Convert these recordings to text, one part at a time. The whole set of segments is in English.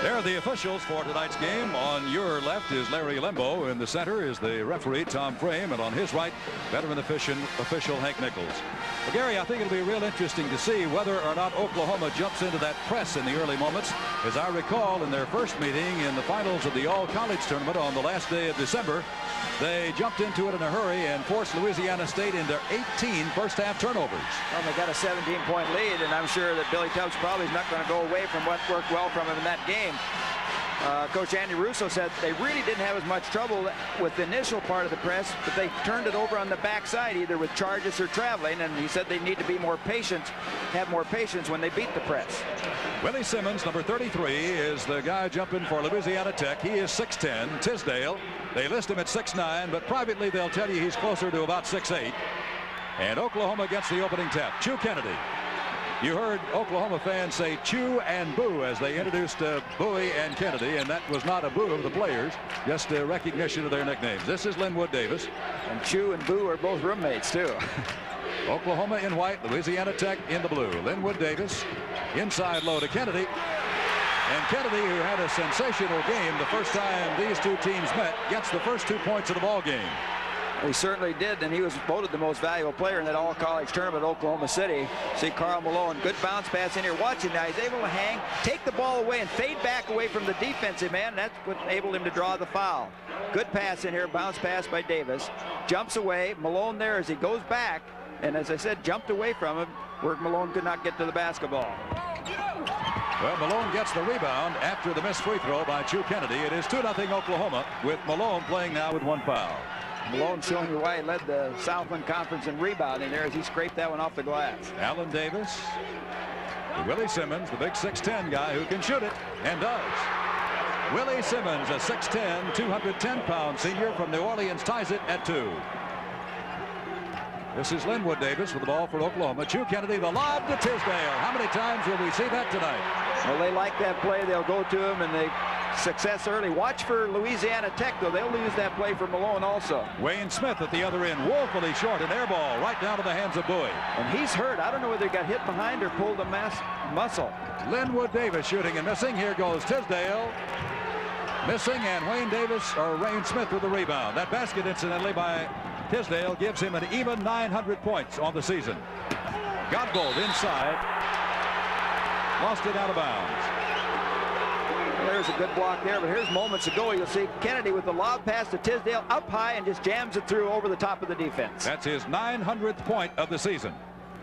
There are the officials for tonight's game. On your left is Larry Lembo. In the center is the referee, Tom Frame. And on his right, veteran official Hank Nichols. Well, Gary, I think it'll be real interesting to see whether or not Oklahoma jumps into that press in the early moments. As I recall, in their first meeting in the finals of the all-college tournament on the last day of December, they jumped into it in a hurry and forced Louisiana State into 18 first-half turnovers. Well, they got a 17-point lead, and I'm sure that Billy Tubbs probably is not going to go away from what worked well from him in that game. Coach Andy Russo said they really didn't have as much trouble with the initial part of the press, but they turned it over on the backside, either with charges or traveling, and he said they need to be more patient, have more patience when they beat the press. Willie Simmons, number 33, is the guy jumping for Louisiana Tech. He is 6'10". Tisdale, they list him at 6'9", but privately they'll tell you he's closer to about 6'8". And Oklahoma gets the opening tap. Chew Kennedy. You heard Oklahoma fans say chew and boo as they introduced Bowie and Kennedy, and that was not a boo of the players, just a recognition of their nicknames. This is Linwood Davis. And Chew and Boo are both roommates, too. Oklahoma in white, Louisiana Tech in the blue. Linwood Davis, inside low to Kennedy. And Kennedy, who had a sensational game the first time these two teams met, gets the first 2 points of the ball game. He certainly did, and he was voted the most valuable player in that all-college tournament at Oklahoma City. See Carl Malone, good bounce pass in here. Watch him now. He's able to hang, take the ball away, and fade back away from the defensive man. That's what enabled him to draw the foul. Good pass in here, bounce pass by Davis. Jumps away. Malone there as he goes back, and as I said, jumped away from him where Malone could not get to the basketball. Well, Malone gets the rebound after the missed free throw by Chew Kennedy. It is 2-0 Oklahoma, with Malone playing now with one foul. Malone showing you why he led the Southland Conference in rebounding there as he scraped that one off the glass. Allen Davis, Willie Simmons, the big 6'10" guy who can shoot it, and does. Willie Simmons, a 6'10", 210-pound senior from New Orleans, ties it at 2. This is Linwood Davis with the ball for Oklahoma. Chew Kennedy, the lob to Tisdale. How many times will we see that tonight? Well, they like that play. They'll go to him, and they success early. Watch for Louisiana Tech, though. They'll use that play for Malone also. Wayne Smith at the other end, woefully short, an air ball right down to the hands of Bowie. And he's hurt. I don't know whether he got hit behind or pulled a muscle. Linwood Davis shooting and missing. Here goes Tisdale. Missing, and Wayne Smith with the rebound. That basket, incidentally, by Tisdale gives him an even 900 points on the season. Godbold inside. Lost it out of bounds. There's a good block there, but here's moments ago. You'll see Kennedy with the lob pass to Tisdale up high and just jams it through over the top of the defense. That's his 900th point of the season.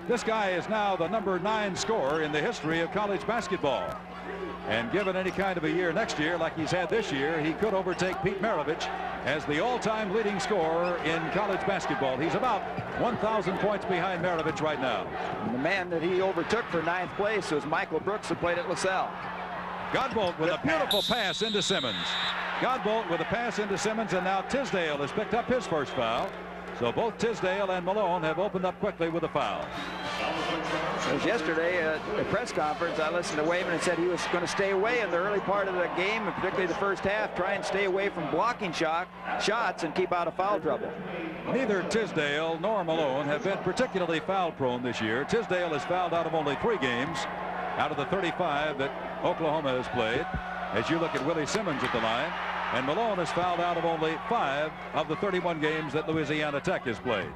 This guy is now the number 9 scorer in the history of college basketball. And given any kind of a year next year like he's had this year, he could overtake Pete Maravich as the all-time leading scorer in college basketball. He's about 1,000 points behind Maravich right now. And the man that he overtook for 9th place was Michael Brooks, who played at LaSalle. Godbolt with a beautiful pass into Simmons. Godbolt with a pass into Simmons, and now Tisdale has picked up his first foul. So both Tisdale and Malone have opened up quickly with a foul. As yesterday at the press conference, I listened to Wayman and said he was going to stay away in the early part of the game, and particularly the first half, try and stay away from blocking shots and keep out of foul trouble. Neither Tisdale nor Malone have been particularly foul prone this year. Tisdale has fouled out of only 3 games out of the 35 that Oklahoma has played. As you look at Willie Simmons at the line, and Malone has fouled out of only 5 of the 31 games that Louisiana Tech has played.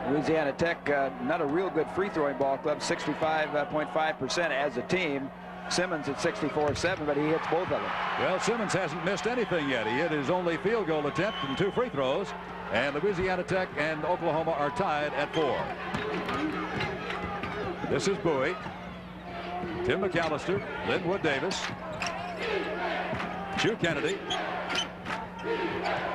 Louisiana Tech, not a real good free throwing ball club, 65.5% as a team. Simmons at 64.7, but he hits both of them. Well, Simmons hasn't missed anything yet. He hit his only field goal attempt and 2 free throws, and Louisiana Tech and Oklahoma are tied at 4. This is Bowie, Tim McAllister, Linwood Davis, Chew Kennedy.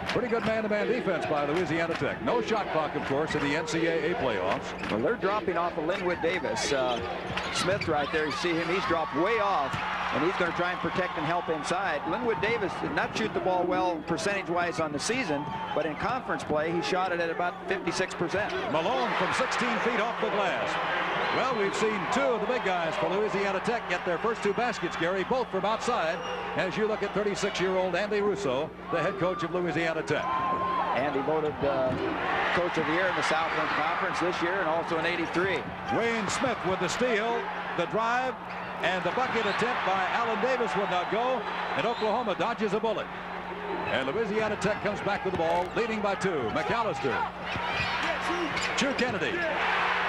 Pretty good man-to-man defense by Louisiana Tech. No shot clock, of course, in the NCAA playoffs. Well, they're dropping off of Linwood Davis. Smith right there, you see him, he's dropped way off, and he's going to try and protect and help inside. Linwood Davis did not shoot the ball well percentage-wise on the season, but in conference play, he shot it at about 56%. Malone from 16 feet off the glass. Well, we've seen 2 of the big guys for Louisiana Tech get their first 2 baskets, Gary, both from outside, as you look at 36-year-old Andy Russo, the head coach of Louisiana Tech. Andy voted Coach of the Year in the Southland Conference this year and also in '83. Wayne Smith with the steal, the drive, and the bucket attempt by Allen Davis would not go, and Oklahoma dodges a bullet. And Louisiana Tech comes back with the ball, leading by 2. McAllister. Chu Kennedy.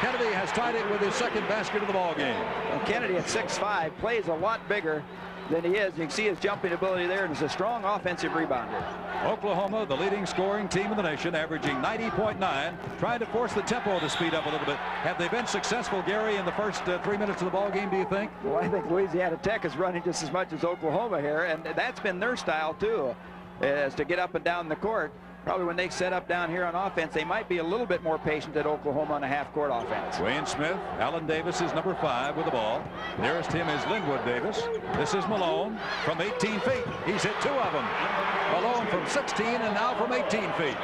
Kennedy has tied it with his second basket of the ball game. Well, Kennedy at 6'5" plays a lot bigger than he is. You can see his jumping ability there, and is a strong offensive rebounder. Oklahoma, the leading scoring team in the nation, averaging 90.9, trying to force the tempo to speed up a little bit. Have they been successful, Gary, in the first 3 minutes of the ball game, do you think? Well, I think Louisiana Tech is running just as much as Oklahoma here, and that's been their style too, is to get up and down the court. Probably when they set up down here on offense, they might be a little bit more patient at Oklahoma on a half-court offense. Wayne Smith, Allen Davis is number 5 with the ball. Nearest him is Linwood Davis. This is Malone from 18 feet. He's hit 2 of them. Malone from 16 and now from 18 feet.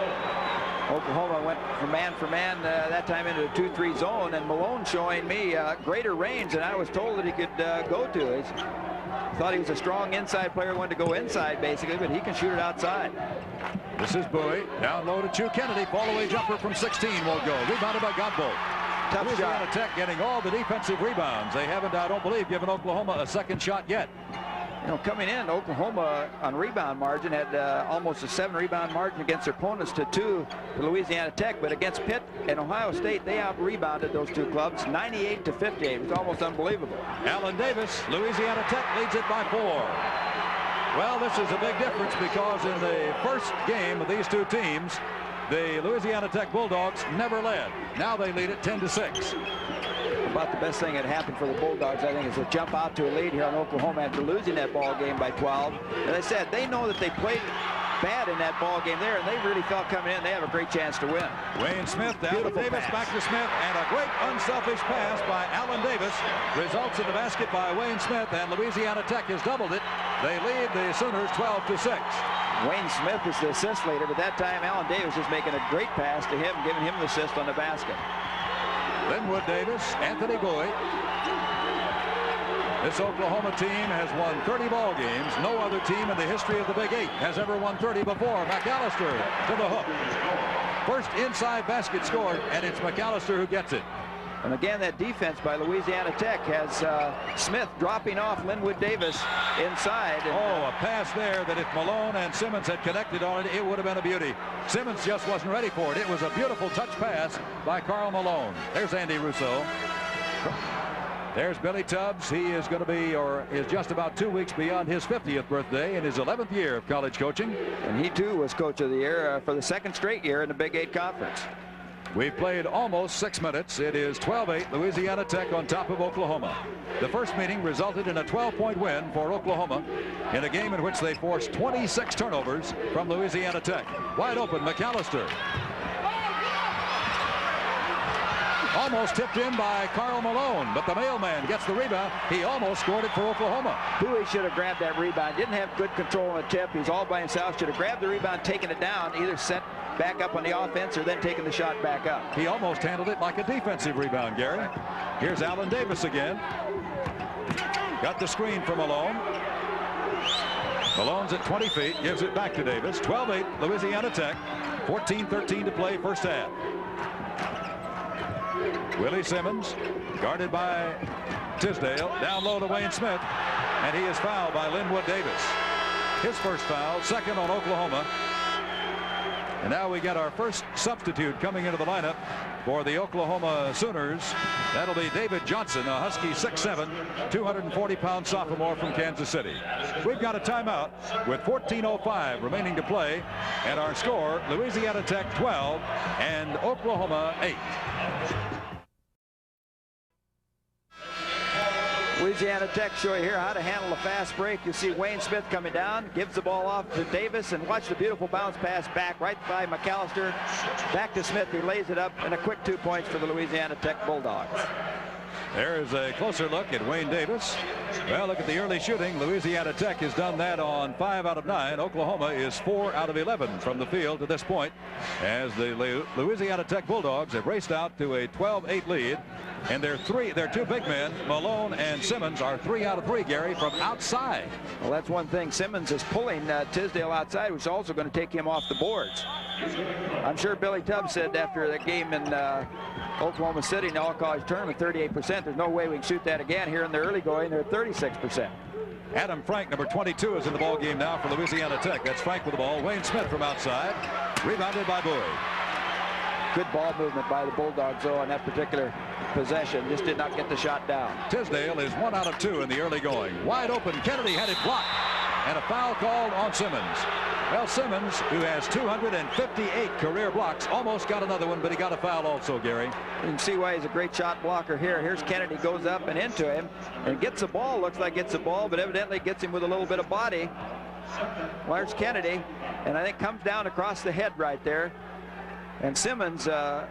Oklahoma went from man for man that time into a 2-3 zone, and Malone showing me greater range than I was told that he could go to. Thought he was a strong inside player, wanted to go inside basically, but he can shoot it outside. This is Bowie. Down low to Chu Kennedy. Fall away jumper from 16 won't go. Rebounded by Godbolt. Tough Louisiana shot. Tech getting all the defensive rebounds. They haven't, I don't believe, given Oklahoma a second shot yet. You know, coming in, Oklahoma on rebound margin had almost a 7 rebound margin against their opponents to 2 to Louisiana Tech, but against Pitt and Ohio State, they out-rebounded those 2 clubs 98 to 58. It was almost unbelievable. Allen Davis, Louisiana Tech leads it by 4. Well, this is a big difference because in the first game of these 2 teams, the Louisiana Tech Bulldogs never led. Now they lead it 10 to 6. About the best thing that happened for the Bulldogs, I think, is to jump out to a lead here on Oklahoma after losing that ball game by 12. As I said, they know that they played bad in that ball game there, and they really felt coming in they have a great chance to win. Wayne Smith down to Davis, back to Smith, and a great unselfish pass by Allen Davis results in the basket by Wayne Smith, and Louisiana Tech has doubled it. They lead the Sooners 12 to 6. Wayne Smith is the assist leader, but that time Allen Davis is making a great pass to him, giving him the assist on the basket. Linwood Davis, Anthony Bowie. This Oklahoma team has won 30 ball games. No other team in the history of the Big 8 has ever won 30 before. McAllister to the hook. First inside basket scored, and it's McAllister who gets it. And again, that defense by Louisiana Tech has Smith dropping off Linwood Davis inside. Oh, a pass there that if Malone and Simmons had connected on it, it would have been a beauty. Simmons just wasn't ready for it. It was a beautiful touch pass by Karl Malone. There's Andy Russo. There's Billy Tubbs. He is going to be, or is just about 2 weeks beyond his 50th birthday in his 11th year of college coaching. And he too was coach of the year for the 2nd straight year in the Big 8 conference. We've played almost 6 minutes. It is 12-8, Louisiana Tech on top of Oklahoma. The first meeting resulted in a 12-point win for Oklahoma in a game in which they forced 26 turnovers from Louisiana Tech. Wide open, McAllister. Almost tipped in by Karl Malone, but the mailman gets the rebound. He almost scored it for Oklahoma. Bowie should have grabbed that rebound. Didn't have good control on the tip. He's all by himself. Should have grabbed the rebound, taken it down, either set back up on the offense or then taking the shot back up. He almost handled it like a defensive rebound, Gary. Here's Allen Davis again. Got the screen from Malone. Malone's at 20 feet, gives it back to Davis. 12-8, Louisiana Tech. 14-13 to play first half. Willie Simmons, guarded by Tisdale, down low to Wayne Smith, and he is fouled by Linwood Davis. His first foul, second on Oklahoma. And now we got our first substitute coming into the lineup for the Oklahoma Sooners. That'll be David Johnson, a Husky 6'7", 240-pound sophomore from Kansas City. We've got a timeout with 14:05 remaining to play, and our score, Louisiana Tech 12 and Oklahoma 8. Louisiana Tech show you here how to handle a fast break. You see Wayne Smith coming down, gives the ball off to Davis, and watch the beautiful bounce pass back right by McAllister. Back to Smith, who lays it up, and a quick 2 points for the Louisiana Tech Bulldogs. There is a closer look at Wayne Davis. Well, look at the early shooting. Louisiana Tech has done that on 5 out of 9. Oklahoma is 4 out of 11 from the field to this point, as the Louisiana Tech Bulldogs have raced out to a 12-8 lead. And their 2 big men, Malone and Simmons, are 3 out of 3, Gary, from outside. Well, that's one thing. Simmons is pulling Tisdale outside, which is also going to take him off the boards. I'm sure Billy Tubbs said after the game in Oklahoma City in the all-college tournament, 38%. There's no way we can shoot that again. Here in the early going, they're at 36%. Adam Frank, number 22, is in the ball game now for Louisiana Tech. That's Frank with the ball. Wayne Smith from outside. Rebounded by Bowie. Good ball movement by the Bulldogs, though, on that particular possession. Just did not get the shot down. Tisdale is 1 out of 2 in the early going. Wide open. Kennedy had it blocked. And a foul called on Simmons. Well, Simmons, who has 258 career blocks, almost got another one, but he got a foul also, Gary. You can see why he's a great shot blocker here. Here's Kennedy, goes up and into him and gets the ball. Looks like gets the ball, but evidently gets him with a little bit of body. There's Kennedy, and I think comes down across the head right there. And Simmons, the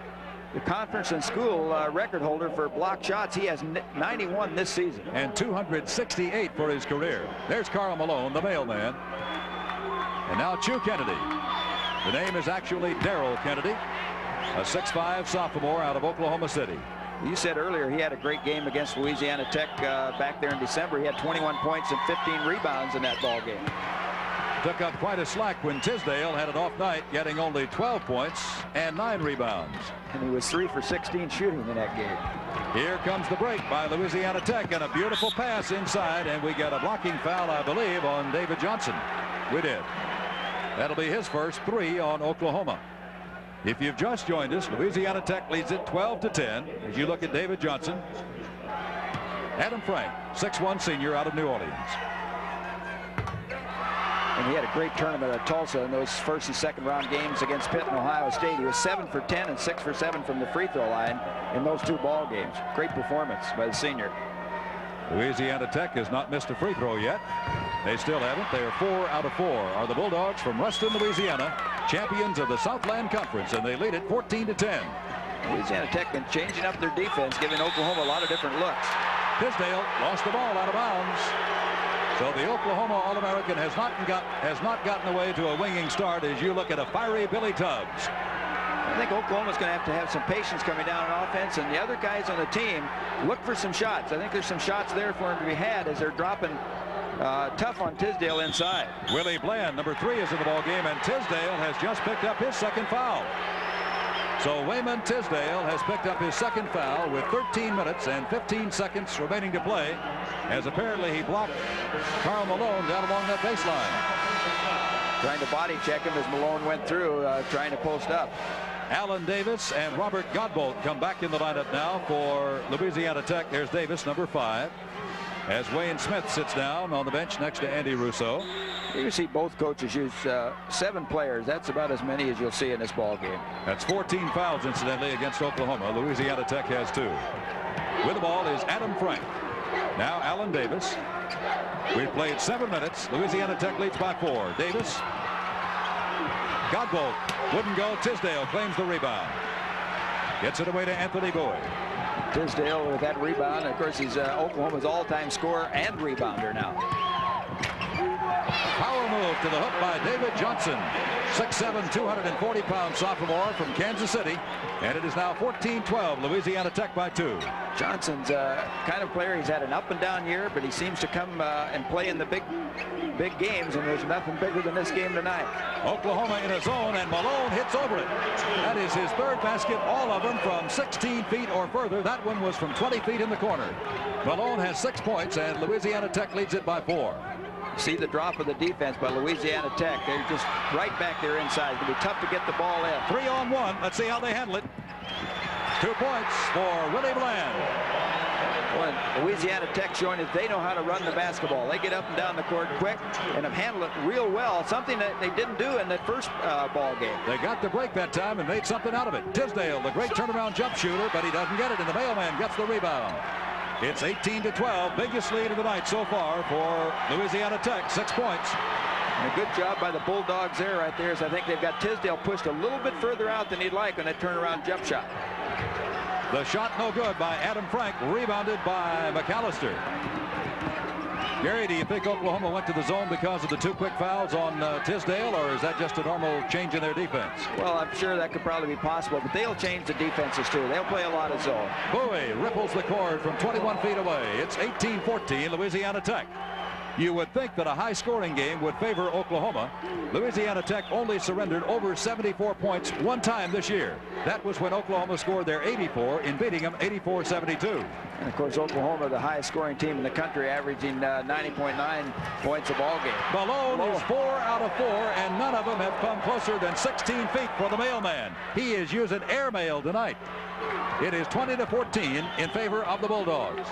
conference and school record holder for block shots. He has 91 this season. And 268 for his career. There's Karl Malone, the mailman. And now Chu Kennedy. The name is actually Darrell Kennedy, a 6'5" sophomore out of Oklahoma City. You said earlier he had a great game against Louisiana Tech back there in December. He had 21 points and 15 rebounds in that ball game. Took up quite a slack when Tisdale had an off night, getting only 12 points and 9 rebounds. And he was 3 for 16 shooting in that game. Here comes the break by Louisiana Tech, and a beautiful pass inside, and we get a blocking foul, I believe, on David Johnson. We did. That'll be his first 3 on Oklahoma. If you've just joined us, Louisiana Tech leads it 12-10 as you look at David Johnson. Adam Frank, 6'1" senior out of New Orleans. And he had a great tournament at Tulsa in those first and second round games against Pitt and Ohio State. He was 7 for 10 and 6 for 7 from the free throw line in those 2 ball games. Great performance by the senior. Louisiana Tech has not missed a free throw yet. They still haven't. They are 4 out of 4. Are the Bulldogs from Ruston, Louisiana, champions of the Southland Conference, and they lead it 14-10. Louisiana Tech been changing up their defense, giving Oklahoma a lot of different looks. Tisdale lost the ball out of bounds. So the Oklahoma All-American has not gotten away to a winging start as you look at a fiery Billy Tubbs. I think Oklahoma's going to have some patience coming down on offense, and the other guys on the team look for some shots. I think there's some shots there for him to be had as they're dropping tough on Tisdale inside. Willie Bland, number 3, is in the ball game, and Tisdale has just picked up his second foul. So Wayman Tisdale has picked up his second foul with 13 minutes and 15 seconds remaining to play, as apparently he blocked Karl Malone down along that baseline. Trying to body check him as Malone went through, trying to post up. Alan Davis and Robert Godbolt come back in the lineup now for Louisiana Tech. There's Davis, number 5, as Wayne Smith sits down on the bench next to Andy Russo. You see both coaches use 7 players. That's about as many as you'll see in this ball game. That's 14 fouls, incidentally, against Oklahoma. Louisiana Tech has 2. With the ball is Adam Frank. Now Alan Davis. We've played 7 minutes. Louisiana Tech leads by 4. Davis. Godbolt wouldn't go. Tisdale claims the rebound. Gets it away to Anthony Bowie. Tisdale with that rebound. Of course, he's Oklahoma's all-time scorer and rebounder now. Power move to the hook by David Johnson. 6'7", 240-pound sophomore from Kansas City. And it is now 14-12, Louisiana Tech by 2. Johnson's kind of player. He's had an up and down year, but he seems to come and play in the big games, and there's nothing bigger than this game tonight. Oklahoma in a zone, and Malone hits over it. That is his 3rd basket, all of them from 16 feet or further. That one was from 20 feet in the corner. Malone has 6 points, and Louisiana Tech leads it by 4. See the drop of the defense by Louisiana Tech. They're just right back there inside. It's going to be tough to get the ball in. 3-on-1. Let's see how they handle it. 2 points for Willie Bland. Well, Louisiana Tech showing that they know how to run the basketball. They get up and down the court quick and have handled it real well, something that they didn't do in that first ball game. They got the break that time and made something out of it. Tisdale, the great turnaround jump shooter, but he doesn't get it, and the mailman gets the rebound. It's 18-12, biggest lead of the night so far for Louisiana Tech, 6 points. And a good job by the Bulldogs there right there, as I think they've got Tisdale pushed a little bit further out than he'd like on that turnaround jump shot. The shot no good by Adam Frank, rebounded by McAllister. Gary, do you think Oklahoma went to the zone because of the 2 quick fouls on Tisdale, or is that just a normal change in their defense? Well, I'm sure that could probably be possible, but they'll change the defenses too. They'll play a lot of zone. Bowie ripples the cord from 21 feet away. It's 18-14, Louisiana Tech. You would think that a high-scoring game would favor Oklahoma. Louisiana Tech only surrendered over 74 points one time this year. That was when Oklahoma scored their 84 in beating them 84-72. And of course, Oklahoma, the highest scoring team in the country, averaging 90.9 points a ball game. Malone is 4 out of 4, and none of them have come closer than 16 feet for the mailman. He is using airmail tonight. It is 20-14 in favor of the Bulldogs.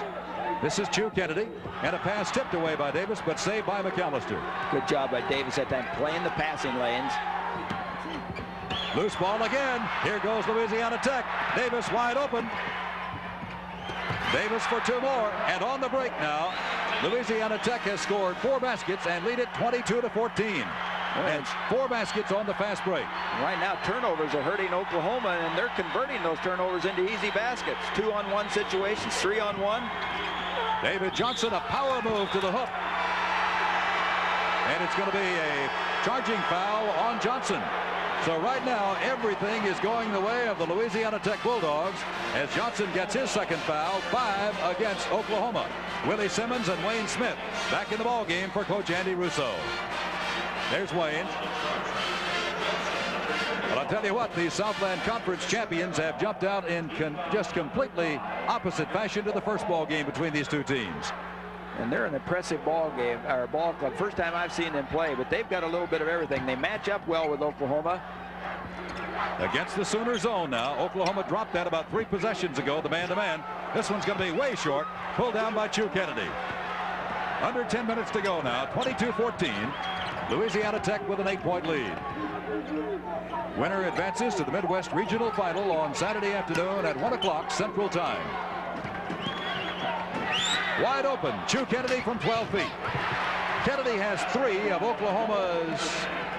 This is Chu Kennedy, and a pass tipped away by Davis, but saved by McAllister. Good job by Davis that time, playing the passing lanes. Loose ball again. Here goes Louisiana Tech. Davis wide open. Davis for 2 more, and on the break now, Louisiana Tech has scored 4 baskets and lead it 22-14. And 4 baskets on the fast break. Right now, turnovers are hurting Oklahoma, and they're converting those turnovers into easy baskets. 2-on-1 situations, 3-on-1. David Johnson, a power move to the hook. And it's going to be a charging foul on Johnson. So right now, everything is going the way of the Louisiana Tech Bulldogs as Johnson gets his second foul, 5 against Oklahoma. Willie Simmons and Wayne Smith back in the ball game for Coach Andy Russo. There's Wayne. But I'll tell you what, the Southland Conference champions have jumped out in just completely opposite fashion to the first ball game between these two teams. And they're an impressive ball game, or ball club. First time I've seen them play, but they've got a little bit of everything. They match up well with Oklahoma. Against the Sooner zone now. Oklahoma dropped that about 3 possessions ago, the man-to-man. This one's going to be way short. Pulled down by Chu Kennedy. Under 10 minutes to go now. 22-14. Louisiana Tech with an 8-point lead. Winner advances to the Midwest Regional Final on Saturday afternoon at 1 o'clock Central Time. Wide open, Chu Kennedy from 12 feet. Kennedy has 3 of Oklahoma's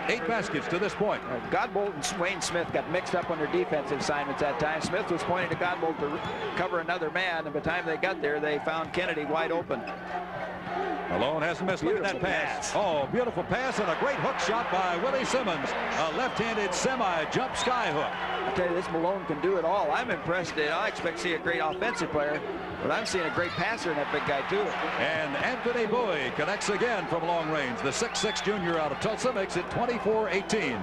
8 baskets to this point. Godbolt and Wayne Smith got mixed up on their defensive assignments that time. Smith was pointing to Godbolt to cover another man, and by the time they got there, they found Kennedy wide open. Malone hasn't missed. Look at that pass. Oh, beautiful pass and a great hook shot by Willie Simmons. A left-handed semi-jump sky hook. I tell you, this Malone can do it all. I'm impressed. I expect to see a great offensive player, but I'm seeing a great passer in that big guy, too. And Anthony Bowie connects again from long range. The 6'6" junior out of Tulsa makes it 24-18.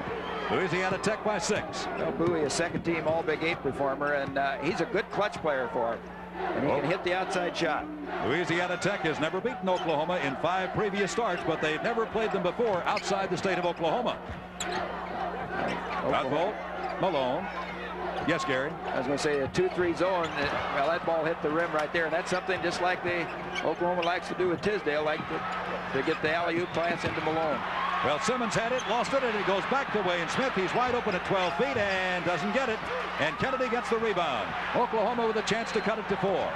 Louisiana Tech by 6. Well, Bowie, a second-team All-Big 8 performer, and he's a good clutch player for it. And he can hit the outside shot. Louisiana Tech has never beaten Oklahoma in 5 previous starts, but they've never played them before outside the state of Oklahoma. Godbolt, Malone. Yes, Gary. I was going to say a 2-3 zone. Well, that ball hit the rim right there, and that's something just like Oklahoma likes to do with Tisdale, like to get the alley-oop pass into Malone. Well, Simmons had it, lost it, and it goes back to Wayne Smith. He's wide open at 12 feet and doesn't get it. And Kennedy gets the rebound. Oklahoma with a chance to cut it to 4.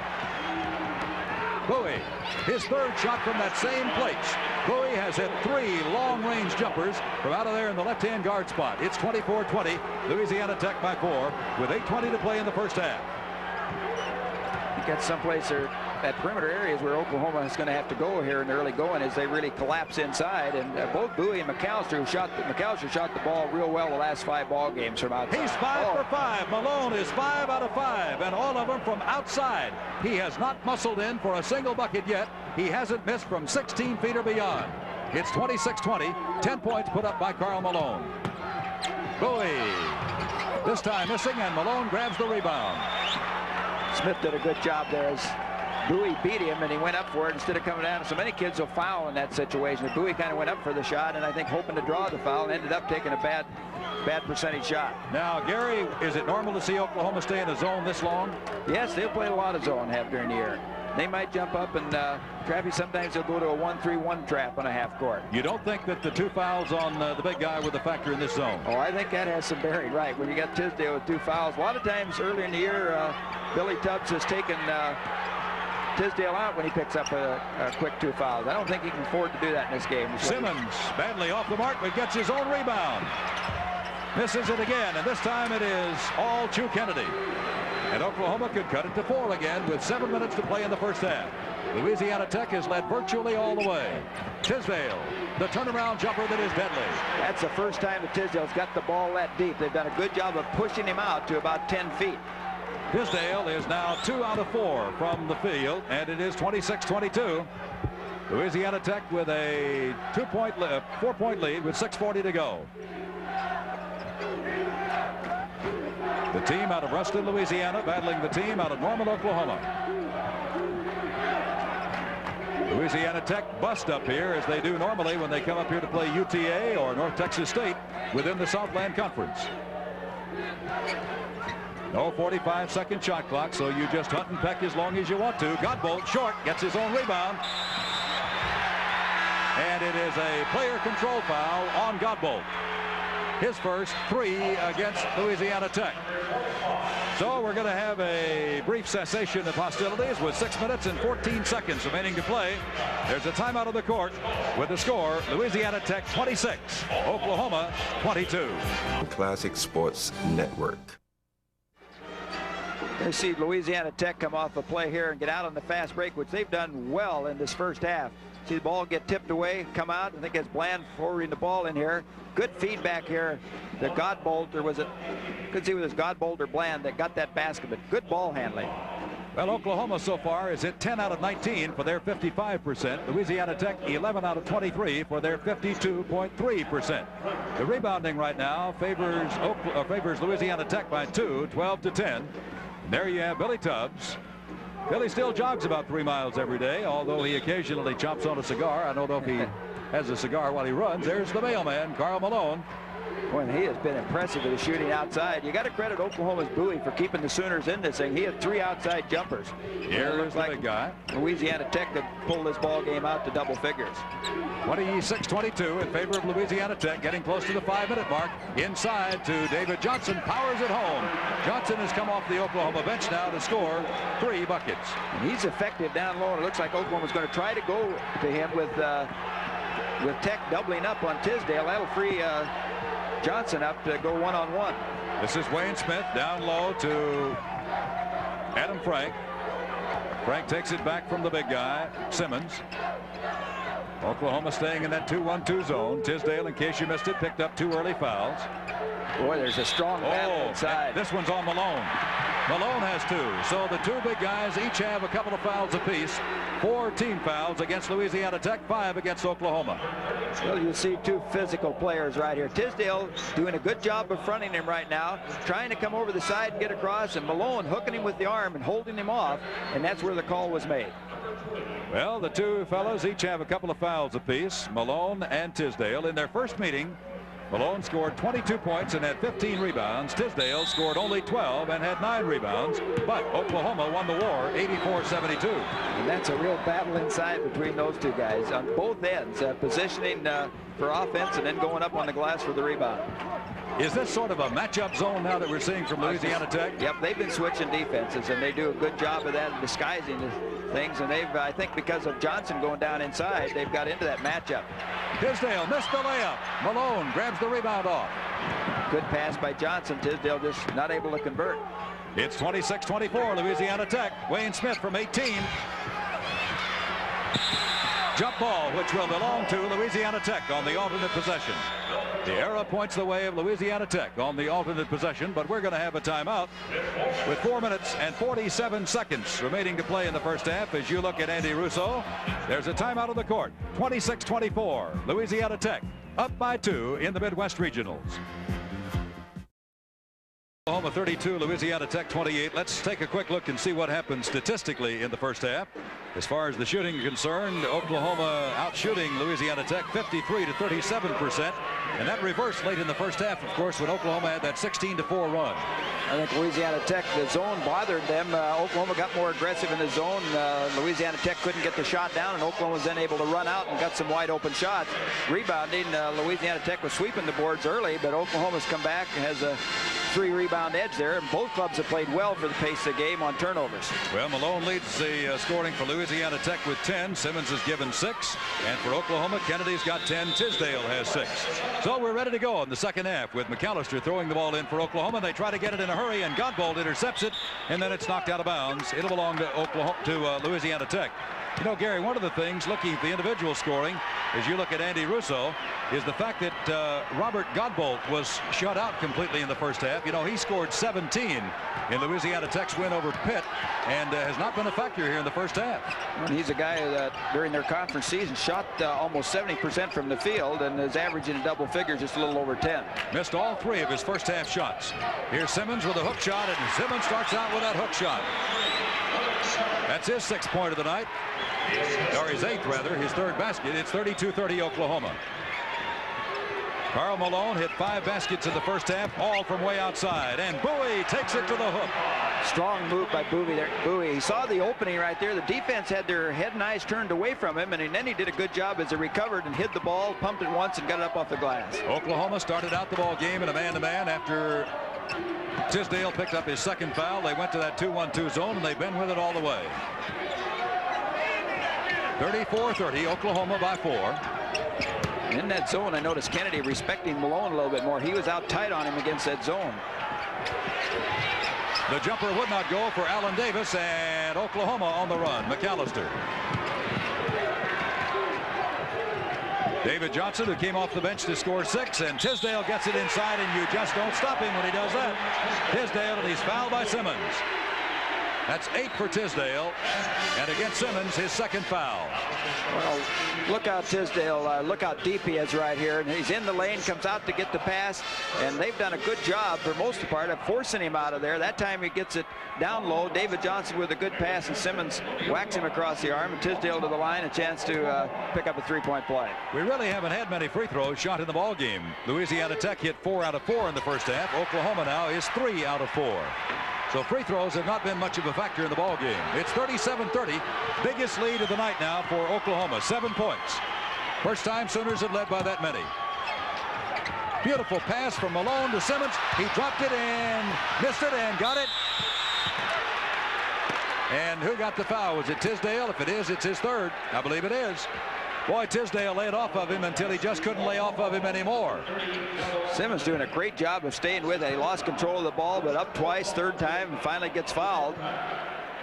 Bowie, his 3rd shot from that same place. Bowie has hit 3 long-range jumpers from out of there in the left-hand guard spot. It's 24-20. Louisiana Tech by 4 with 8:20 to play in the first half. You got someplace there at perimeter areas where Oklahoma is going to have to go here in the early going as they really collapse inside. And both Bowie and McAllister shot the ball real well the last 5 ball games from outside. He's 5 for 5. Malone is 5 out of 5, and all of them from outside. He has not muscled in for a single bucket yet. He hasn't missed from 16 feet or beyond. It's 26-20. 10 points put up by Karl Malone. Bowie this time missing, and Malone grabs the rebound. Smith did a good job there as Bowie beat him, and he went up for it instead of coming down. So many kids will foul in that situation. Bowie kind of went up for the shot, and I think hoping to draw the foul, and ended up taking a bad percentage shot. Now, Gary, is it normal to see Oklahoma stay in a zone this long? Yes, they'll play a lot of zone during the year. They might jump up and Trappy, sometimes they'll go to a 1-3-1 trap on a half court. You don't think that the 2 fouls on the big guy were the factor in this zone? Oh, I think that has some bearing, right. When you got Tisdale with 2 fouls, a lot of times earlier in the year, Billy Tubbs has taken Tisdale out when he picks up a quick 2 fouls. I don't think he can afford to do that in this game. Simmons badly off the mark, but gets his own rebound. Misses it again, and this time it is all Chu Kennedy. And Oklahoma could cut it to 4 again with 7 minutes to play in the first half. Louisiana Tech has led virtually all the way. Tisdale, the turnaround jumper that is deadly. That's the first time that Tisdale's got the ball that deep. They've done a good job of pushing him out to about 10 feet. Tisdale is now 2 out of 4 from the field, and it is 26-22. Louisiana Tech with a 4-point lead with 6:40 to go. The team out of Ruston, Louisiana, battling the team out of Norman, Oklahoma. Louisiana Tech bust up here as they do normally when they come up here to play UTA or North Texas State within the Southland Conference. No 45-second shot clock, so you just hunt and peck as long as you want to. Godbolt short, gets his own rebound. And it is a player control foul on Godbolt. His first 3 against Louisiana Tech. So we're going to have a brief cessation of hostilities with 6 minutes and 14 seconds remaining to play. There's a timeout of the court with the score, Louisiana Tech 26, Oklahoma 22. Classic Sports Network. You see Louisiana Tech come off a play here and get out on the fast break, which they've done well in this first half. See the ball get tipped away, come out. I think it's Bland forwarding the ball in here. Good feedback here. The Godbolt, or was it, couldn't see whether it was Godbolt or Bland that got that basket, but good ball handling. Well, Oklahoma so far is hit 10 out of 19 for their 55%. Louisiana Tech 11 out of 23 for their 52.3%. The rebounding right now favors Louisiana Tech by 2, 12-10. There you have Billy Tubbs. Billy still jogs about 3 miles every day, although he occasionally chomps on a cigar. I don't know if he has a cigar while he runs. There's the mailman, Karl Malone. Boy, he has been impressive with his shooting outside. You got to credit Oklahoma's Bowie for keeping the Sooners in this thing. He had 3 outside jumpers. Here's the big guy. Louisiana Tech could pull this ball game out to double figures. 26-22 in favor of Louisiana Tech, getting close to the 5-minute mark. Inside to David Johnson, powers it home. Johnson has come off the Oklahoma bench now to score 3 buckets. And he's effective down low, and it looks like Oklahoma's going to try to go to him with Tech doubling up on Tisdale. That'll free Johnson up to go one-on-one. This is Wayne Smith down low to Adam Frank. Frank takes it back from the big guy, Simmons. Oklahoma staying in that 2-1-2 zone. Tisdale, in case you missed it, picked up 2 early fouls. Boy, there's a strong battle inside. This one's on Malone. Malone has 2. So the 2 big guys each have a couple of fouls apiece. 4 team fouls against Louisiana Tech, 5 against Oklahoma. Well, you see 2 physical players right here. Tisdale doing a good job of fronting him right now, trying to come over the side and get across, and Malone hooking him with the arm and holding him off, and that's where the call was made. Well, the 2 fellows each have a couple of fouls apiece, Malone and Tisdale. In their first meeting, Malone scored 22 points and had 15 rebounds. Tisdale scored only 12 and had 9 rebounds. But Oklahoma won the war 84-72. And that's a real battle inside between those 2 guys on both ends, positioning for offense and then going up on the glass for the rebound. Is this sort of a matchup zone now that we're seeing from Louisiana Tech? Yep, they've been switching defenses, and they do a good job of that, disguising things. And they've, I think, because of Johnson going down inside, they've got into that matchup. Tisdale missed the layup. Malone grabs the rebound off. Good pass by Johnson. Tisdale just not able to convert. It's 26-24, Louisiana Tech. Wayne Smith from 18. Jump ball, which will belong to Louisiana Tech on the alternate possession. The arrow points the way of Louisiana Tech on the alternate possession, but we're going to have a timeout with 4 minutes and 47 seconds remaining to play in the first half. As you look at Andy Russo, there's a timeout of the court. 26-24, Louisiana Tech up by 2 in the Midwest Regionals. Oklahoma 32, Louisiana Tech 28. Let's take a quick look and see what happened statistically in the first half. As far as the shooting is concerned, Oklahoma outshooting Louisiana Tech 53-37%. And that reversed late in the first half, of course, when Oklahoma had that 16-4 run. I think Louisiana Tech, the zone bothered them. Oklahoma got more aggressive in the zone. Louisiana Tech couldn't get the shot down, and Oklahoma was then able to run out and got some wide open shots. Rebounding, Louisiana Tech was sweeping the boards early, but Oklahoma's come back and has a 3-rebound edge there, and both clubs have played well for the pace of the game on turnovers. Well, Malone leads the scoring for Louisiana Tech with 10. Simmons has given 6, and for Oklahoma, Kennedy's got 10. Tisdale has 6. So we're ready to go in the second half with McAllister throwing the ball in for Oklahoma. They try to get it in a hurry, and Godbolt intercepts it, and then it's knocked out of bounds. It'll belong to Louisiana Tech. You know, Gary, one of the things looking at the individual scoring as you look at Andy Russo is the fact that Robert Godbolt was shut out completely in the first half. You know, he scored 17 in Louisiana Tech's win over Pitt and has not been a factor here in the first half. And he's a guy that during their conference season shot almost 70% from the field and is averaging in double figures, just a little over 10. Missed all 3 of his first half shots. Here's Simmons with a hook shot, and Simmons starts out with that hook shot. That's his 6th point of the night, or his 8th rather, his 3rd basket. It's 32-30 Oklahoma. Karl Malone hit 5 baskets in the first half, all from way outside, and Bowie takes it to the hook. Strong move by Bowie there. Bowie, he saw the opening right there. The defense had their head and eyes turned away from him, and then he did a good job as he recovered and hid the ball, pumped it once, and got it up off the glass. Oklahoma started out the ball game in a man-to-man after Tisdale picked up his 2nd foul. They went to that 2-1-2 zone, and they've been with it all the way. 34-30, Oklahoma by 4. In that zone, I noticed Kennedy respecting Malone a little bit more. He was out tight on him against that zone. The jumper would not go for Allen Davis, and Oklahoma on the run. McAllister. David Johnson, who came off the bench to score 6, and Tisdale gets it inside, and you just don't stop him when he does that. Tisdale, and he's fouled by Simmons. That's 8 for Tisdale, and against Simmons, his 2nd foul. Well, look out Tisdale, look how deep he is right here, and he's in the lane, comes out to get the pass, and they've done a good job for most of the part of forcing him out of there. That time he gets it down low. David Johnson with a good pass, and Simmons whacks him across the arm, and Tisdale to the line, a chance to pick up a 3-point play. We really haven't had many free throws shot in the ball game. Louisiana Tech hit 4 out of 4 in the first half. Oklahoma now is 3 out of 4. So free throws have not been much of a factor in the ball game. It's 37-30, biggest lead of the night now for Oklahoma, 7 points. First time Sooners have led by that many. Beautiful pass from Malone to Simmons. He dropped it and missed it and got it. And who got the foul? Was it Tisdale? If it is, it's his 3rd. I believe it is. Boy, Tisdale laid off of him until he just couldn't lay off of him anymore. Simmons doing a great job of staying with it. He lost control of the ball, but up twice, 3rd time, and finally gets fouled.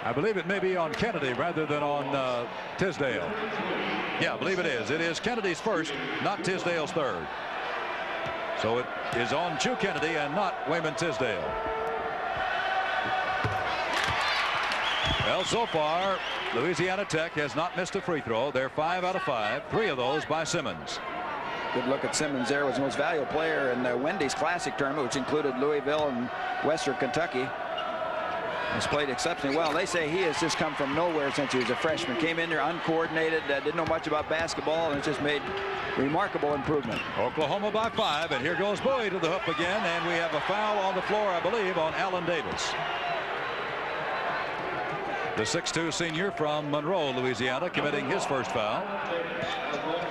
I believe it may be on Kennedy rather than on Tisdale. Yeah, I believe it is. It is Kennedy's 1st, not Tisdale's 3rd. So it is on Chu Kennedy and not Wayman Tisdale. Well, so far, Louisiana Tech has not missed a free throw. They're 5 out of 5, 3 of those by Simmons. Good look at Simmons there. Was the most valuable player in the Wendy's Classic tournament, which included Louisville and Western Kentucky. Has played exceptionally well. They say he has just come from nowhere since he was a freshman. Came in there uncoordinated, didn't know much about basketball, and just made remarkable improvement. Oklahoma by 5, and here goes Bowie to the hoop again, and we have a foul on the floor, I believe, on Allen Davis. The 6'2 senior from Monroe, Louisiana, committing his 1st foul.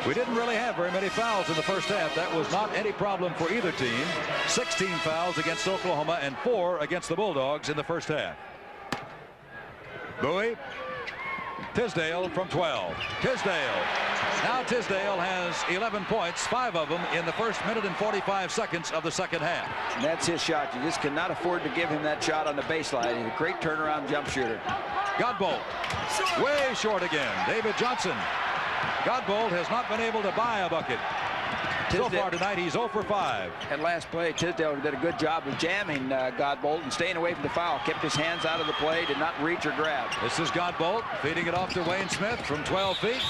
We didn't really have very many fouls in the first half. That was not any problem for either team. 16 fouls against Oklahoma and 4 against the Bulldogs in the first half. Bowie. Tisdale from 12. Tisdale. Now Tisdale has 11 points, 5 of them in the first minute and 45 seconds of the 2nd half. And that's his shot. You just cannot afford to give him that shot on the baseline. He's a great turnaround jump shooter. Godbolt. Way short again. David Johnson. Godbolt has not been able to buy a bucket. So far tonight, he's 0 for 5. At last play, Tisdale did a good job of jamming Godbolt and staying away from the foul. Kept his hands out of the play, did not reach or grab. This is Godbolt feeding it off to Wayne Smith from 12 feet.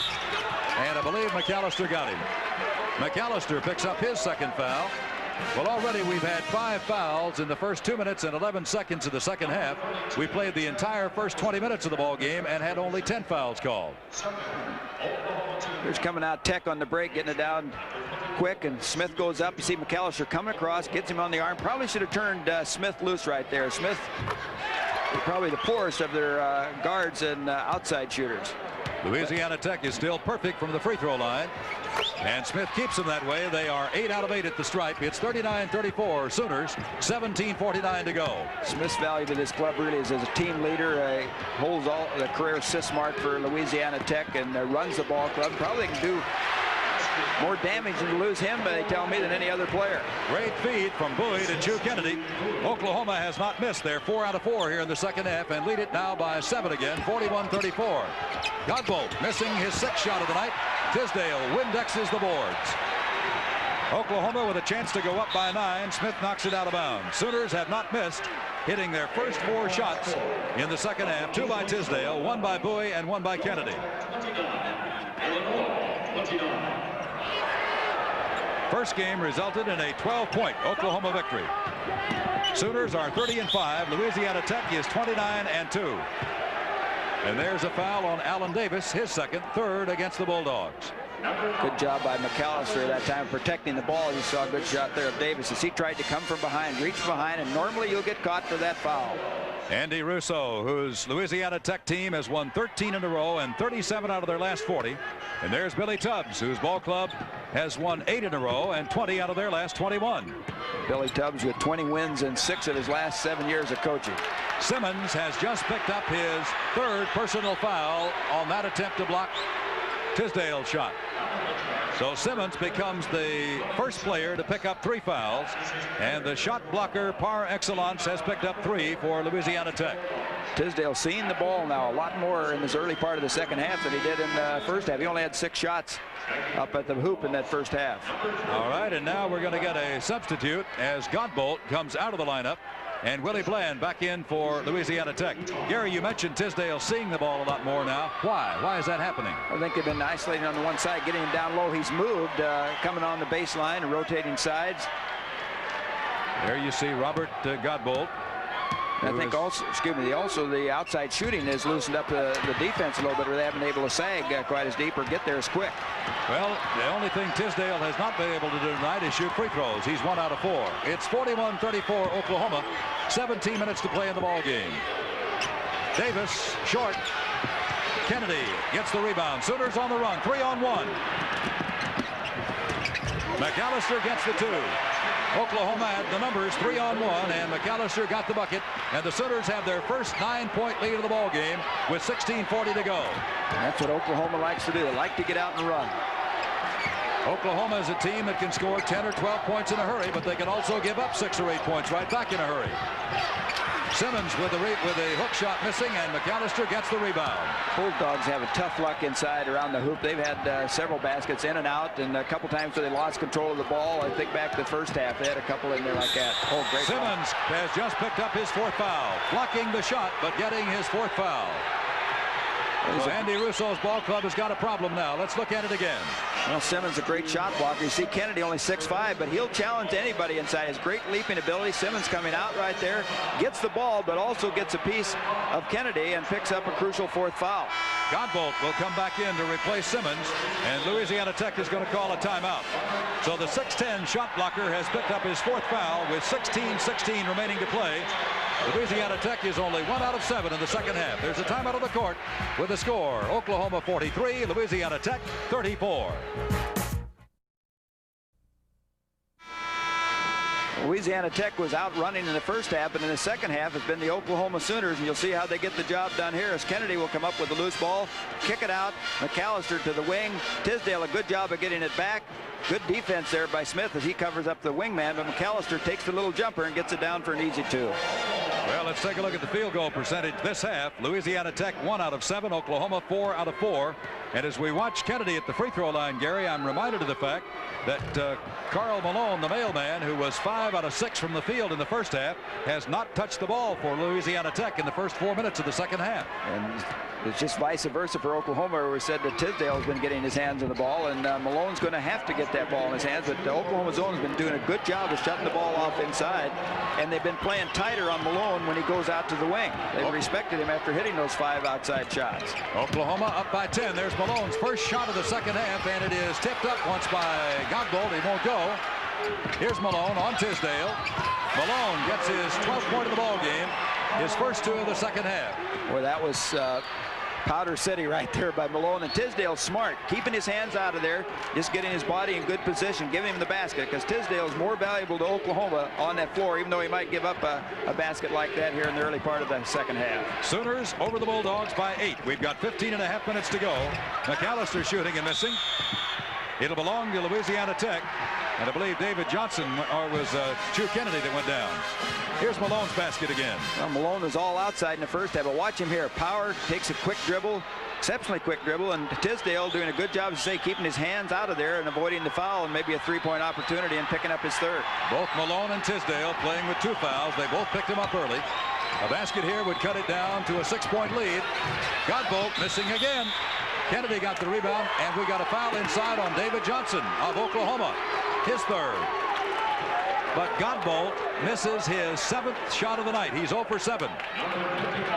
And I believe McAllister got him. McAllister picks up his 2nd foul. Well, already we've had 5 fouls in the first 2 minutes and 11 seconds of the 2nd half. We played the entire first 20 minutes of the ball game and had only 10 fouls called. Here's coming out Tech on the break, getting it down quick, and Smith goes up. You see McAllister coming across, gets him on the arm. Probably should have turned Smith loose right there. Smith is probably the poorest of their guards and outside shooters. Louisiana Tech is still perfect from the free throw line, and Smith keeps them that way. They are 8 out of 8 at the stripe. It's 39-34 Sooners, 17:49 to go. Smith's value to this club really is as a team leader. Holds all the career assist mark for Louisiana Tech and runs the ball club. Probably can do more damaging to lose him, they tell me, than any other player. Great feed from Bowie to Chu Kennedy. Oklahoma has not missed their 4 out of 4 here in the second half and lead it now by 7 again, 41-34. Godbolt missing his 6th shot of the night. Tisdale Windexes the boards. Oklahoma with a chance to go up by 9. Smith knocks it out of bounds. Sooners have not missed, hitting their first 4 shots in the second half. 2 by Tisdale, 1 by Bowie, and 1 by Kennedy. First game resulted in a 12-point Oklahoma victory. Sooners are 30-5. Louisiana Tech is 29-2. And there's a foul on Allen Davis, his second, 3rd against the Bulldogs. Good job by McAllister at that time protecting the ball. You saw a good shot there of Davis as he tried to come from behind, reach behind, and normally you'll get caught for that foul. Andy Russo, whose Louisiana Tech team has won 13 in a row and 37 out of their last 40. And there's Billy Tubbs, whose ball club has won 8 in a row and 20 out of their last 21. Billy Tubbs with 20 wins in 6 of his last 7 years of coaching. Simmons has just picked up his 3rd personal foul on that attempt to block Tisdale's shot. So Simmons becomes the first player to pick up 3 fouls, and the shot blocker par excellence has picked up 3 for Louisiana Tech. Tisdale seeing the ball now a lot more in this early part of the second half than he did in the first half. He only had 6 shots up at the hoop in that first half. All right, and now we're going to get a substitute as Godbolt comes out of the lineup. And Willie Bland back in for Louisiana Tech. Gary, you mentioned Tisdale seeing the ball a lot more now. Why? Why is that happening? I think they've been isolating on the one side, getting him down low. He's moved, coming on the baseline and rotating sides. There you see Robert Godbolt. I think also the outside shooting has loosened up the defense a little bit, where they haven't been able to sag quite as deep or get there as quick. Well, the only thing Tisdale has not been able to do tonight is shoot free throws. He's 1 out of 4. It's 41-34 Oklahoma. 17 minutes to play in the ball game. Davis short. Kennedy gets the rebound. Sooners on the run. 3-on-1. McAllister gets the 2. Oklahoma had the numbers 3-on-1, and McAllister got the bucket, and the Sooners have their first 9-point lead of the ball game with 16:40 to go. That's what Oklahoma likes to do. They like to get out and run. Oklahoma is a team that can score 10 or 12 points in a hurry, but they can also give up 6 or 8 points right back in a hurry. Simmons with the hook shot missing, and McAllister gets the rebound. Bulldogs have a tough luck inside around the hoop. They've had several baskets in and out, and a couple times where they lost control of the ball. I think back to the first half, they had a couple in there like that. Oh, great. Simmons has just picked up his 4th foul, blocking the shot, but getting his 4th foul. So Andy Russo's ball club has got a problem now. Let's look at it again. Well, Simmons a great shot blocker. You see Kennedy only 6'5", but he'll challenge anybody inside. His great leaping ability. Simmons coming out right there, gets the ball, but also gets a piece of Kennedy and picks up a crucial 4th foul. Godbolt will come back in to replace Simmons, and Louisiana Tech is going to call a timeout. So the 6'10" shot blocker has picked up his 4th foul with 16:16 remaining to play. Louisiana Tech is only 1 out of 7 in the second half. There's a timeout on the court with the score: Oklahoma 43, Louisiana Tech 34. Louisiana Tech was out running in the first half, but in the second half has been the Oklahoma Sooners, and you'll see how they get the job done here as Kennedy will come up with the loose ball, kick it out. McAllister to the wing. Tisdale a good job of getting it back. Good defense there by Smith as he covers up the wingman, but McAllister takes the little jumper and gets it down for an easy 2. Well, let's take a look at the field goal percentage this half. Louisiana Tech 1 out of 7, Oklahoma 4 out of 4. And as we watch Kennedy at the free throw line, Gary, I'm reminded of the fact that Carl Malone, the mailman, who was 5 out of 6 from the field in the first half, has not touched the ball for Louisiana Tech in the first 4 minutes of the second half. And it's just vice versa for Oklahoma, where we said that Tisdale has been getting his hands on the ball, and Malone's going to have to get that ball in his hands. But Oklahoma zone has been doing a good job of shutting the ball off inside, and they've been playing tighter on Malone when he goes out to the wing. They've respected him after hitting those 5 outside shots. Oklahoma up by 10. There's Malone's first shot of the second half, and it is tipped up once by Godbolt. He won't go. Here's Malone on Tisdale. Malone gets his 12th point of the ball game, his first 2 of the second half. Well, that was Powder City right there by Malone, and Tisdale's smart, keeping his hands out of there, just getting his body in good position, giving him the basket, because Tisdale is more valuable to Oklahoma on that floor, even though he might give up a basket like that here in the early part of the second half. Sooners over the Bulldogs by 8. We've got 15.5 minutes to go. McAllister shooting and missing. It'll belong to Louisiana Tech. And I believe David Johnson, or was Chu Kennedy that went down. Here's Malone's basket again. Well, Malone was all outside in the first half, but watch him here. Power takes a quick dribble, exceptionally quick dribble, and Tisdale doing a good job, as I say, keeping his hands out of there and avoiding the foul and maybe a three-point opportunity and picking up his third. Both Malone and Tisdale playing with 2 fouls. They both picked him up early. A basket here would cut it down to a 6-point lead. Godbolt missing again. Kennedy got the rebound, and we got a foul inside on David Johnson of Oklahoma, his third. But Godbolt misses his 7th shot of the night. He's 0 for 7.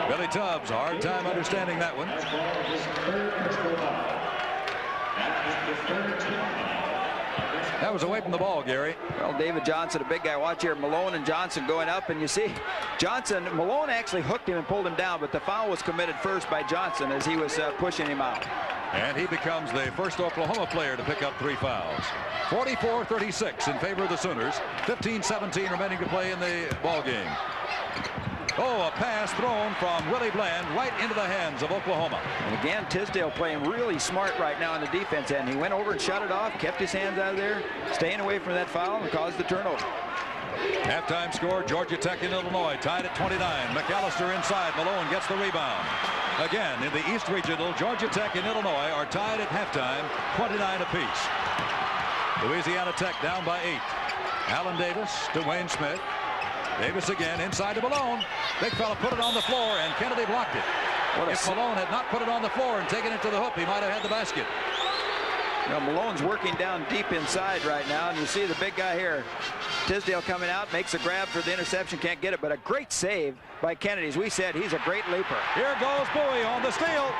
Billy Tubbs, hard time understanding that one. That was away from the ball, Gary. Well, David Johnson, a big guy. Watch here, Malone and Johnson going up, and you see Johnson, Malone actually hooked him and pulled him down, but the foul was committed first by Johnson as he was pushing him out. And he becomes the first Oklahoma player to pick up 3 fouls. 44-36 in favor of the Sooners. 15-17 remaining to play in the ball game. Oh, a pass thrown from Willie Bland right into the hands of Oklahoma. And again, Tisdale playing really smart right now on the defense end. He went over and shut it off, kept his hands out of there, staying away from that foul, and caused the turnover. Halftime score, Georgia Tech in Illinois tied at 29. McAllister inside. Malone gets the rebound. Again, in the East Regional, Georgia Tech and Illinois are tied at halftime, 29 apiece. Louisiana Tech down by 8. Allen Davis to Wayne Smith. Davis again inside to Malone. Big fella put it on the floor, and Kennedy blocked it. If Malone had not put it on the floor and taken it to the hoop, he might have had the basket. Now, Malone's working down deep inside right now, and you see the big guy here. Tisdale coming out, makes a grab for the interception, can't get it, but a great save by Kennedy. As we said, he's a great leaper. Here goes Bowie on the steal.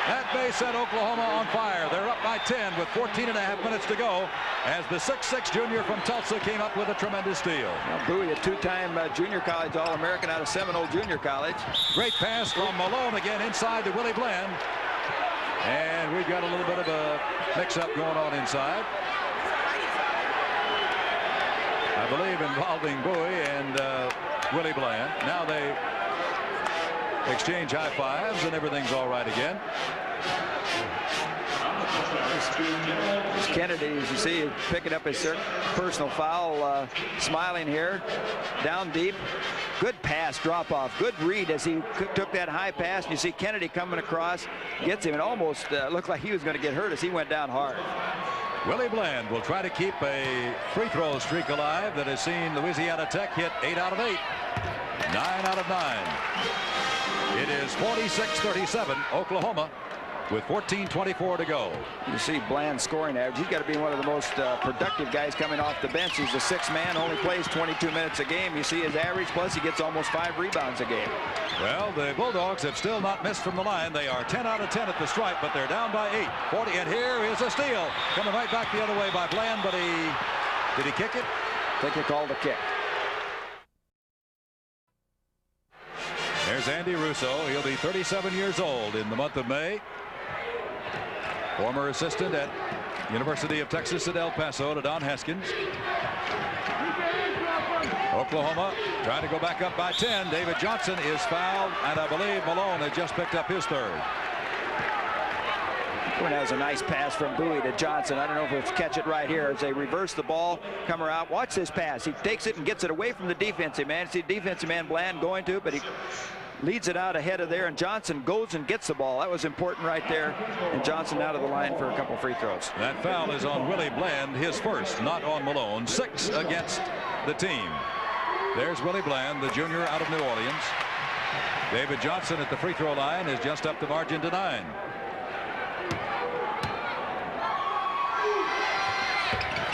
That base set Oklahoma on fire. They're up by 10 with 14.5 minutes to go as the 6'6" junior from Tulsa came up with a tremendous steal. Now, Bowie, a 2-time junior college All-American out of Seminole Junior College. Great pass from Malone again inside to Willie Bland. And we've got a little bit of a mix-up going on inside. I believe involving Bowie and Willie Bland. Now they exchange high fives and everything's all right again. Kennedy, as you see, picking up his personal foul, smiling here, down deep. Good pass, drop off, good read as he took that high pass. And you see Kennedy coming across, gets him, and almost looked like he was going to get hurt as he went down hard. Willie Bland will try to keep a free throw streak alive that has seen Louisiana Tech hit 8 out of 8, 9 out of 9. It is 46-37 Oklahoma with 14:24 to go. You see Bland's scoring average. He's got to be one of the most productive guys coming off the bench. He's a 6th man, only plays 22 minutes a game. You see his average, plus he gets almost 5 rebounds a game. Well, the Bulldogs have still not missed from the line. They are 10 out of 10 at the stripe, but they're down by 8. 40, and here is a steal. Coming right back the other way by Bland, but did he kick it? I think he called a kick. There's Andy Russo. He'll be 37 years old in the month of May. Former assistant at University of Texas at El Paso to Don Haskins. Oklahoma trying to go back up by 10. David Johnson is fouled, and I believe Malone had just picked up his third. That was a nice pass from Bowie to Johnson. I don't know if it's catch it right here as they reverse the ball, come around. Watch this pass. He takes it and gets it away from the defensive man. See defensive man Bland going to it, but he leads it out ahead of there, and Johnson goes and gets the ball. That was important right there, and Johnson out of the line for a couple free throws. That foul is on Willie Bland, his first, not on Malone. 6 against the team. There's Willie Bland, the junior out of New Orleans. David Johnson at the free throw line is just up the margin to 9.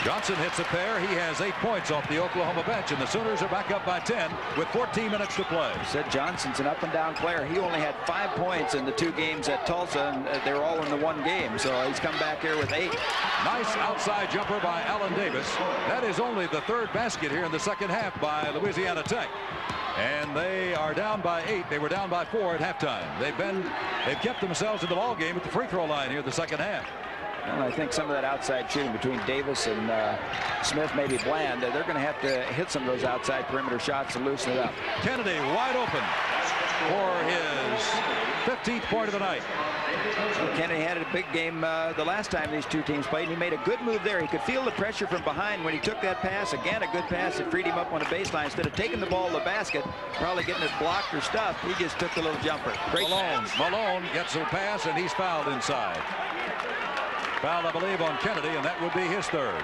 Johnson hits a pair. He has 8 points off the Oklahoma bench, and the Sooners are back up by 10 with 14 minutes to play. Said Johnson's an up-and-down player. He only had 5 points in the 2 games at Tulsa, and they were all in the 1 game. So he's come back here with 8. Nice outside jumper by Allen Davis. That is only the 3rd basket here in the second half by Louisiana Tech. And they are down by 8. They were down by 4 at halftime. They've kept themselves in the ball game at the free throw line here in the second half. Well, I think some of that outside shooting between Davis and Smith, maybe Bland, they're going to have to hit some of those outside perimeter shots to loosen it up. Kennedy wide open for his 15th point of the night. Kennedy had a big game the last time these two teams played, and he made a good move there. He could feel the pressure from behind when he took that pass. Again, a good pass that freed him up on the baseline. Instead of taking the ball to the basket, probably getting it blocked or stuffed, he just took the little jumper. Great pass. Malone gets a pass, and he's fouled inside. Foul, I believe, on Kennedy, and that would be his third.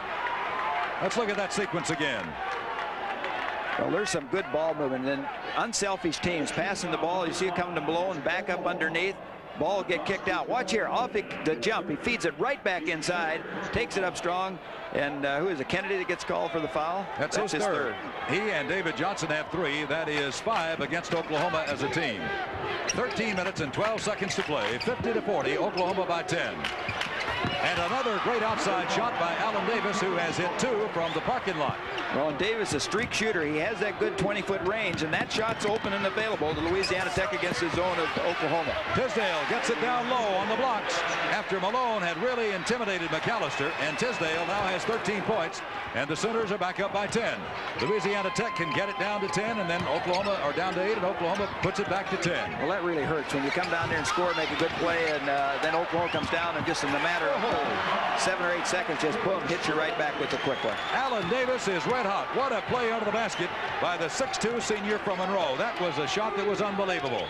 Let's look at that sequence again. Well, there's some good ball movement. And unselfish teams passing the ball. You see it coming to Malone, back up underneath. Ball get kicked out. Watch here, off the jump. He feeds it right back inside, takes it up strong. And who is it, Kennedy, that gets called for the foul? That's his third. He and David Johnson have 3. That is 5 against Oklahoma as a team. 13 minutes and 12 seconds to play. 50-40, Oklahoma by 10. And another great outside shot by Allen Davis, who has hit 2 from the parking lot. Well, and Davis, a streak shooter. He has that good 20-foot range, and that shot's open and available to Louisiana Tech against the zone of Oklahoma. Tisdale gets it down low on the blocks after Malone had really intimidated McAllister, and Tisdale now has 13 points, and the Sooners are back up by 10. Louisiana Tech can get it down to 10, and then Oklahoma are down to 8, and Oklahoma puts it back to 10. Well, that really hurts when you come down there and score, make a good play, and then Oklahoma comes down, and just in the matter of 7 or 8 seconds, just boom, hits you right back with a quick one. Allen Davis is red hot. What a play under the basket by the 6'2" senior from Monroe. That was a shot that was unbelievable.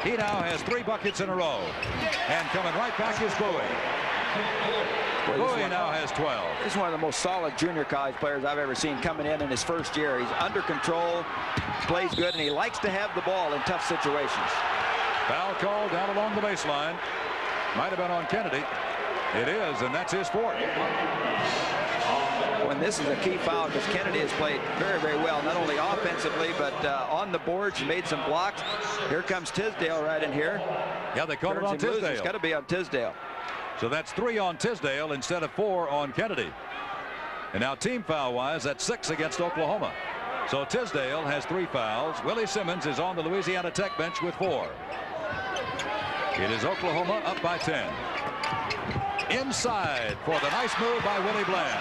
He now has 3 buckets in a row. And coming right back is Bowie. Bowie now has 12. This is one of the most solid junior college players I've ever seen coming in his first year. He's under control, plays good, and he likes to have the ball in tough situations. Foul call down along the baseline. Might have been on Kennedy. It is, and that's his 4th. When this is a key foul, because Kennedy has played very, very well, not only offensively, but on the boards. He made some blocks. Here comes Tisdale right in here. Yeah, they called it on Tisdale. It's got to be on Tisdale. So that's 3 on Tisdale instead of 4 on Kennedy. And now team foul-wise, that's 6 against Oklahoma. So Tisdale has 3 fouls. Willie Simmons is on the Louisiana Tech bench with 4. It is Oklahoma up by 10. Inside for the nice move by Willie Bland.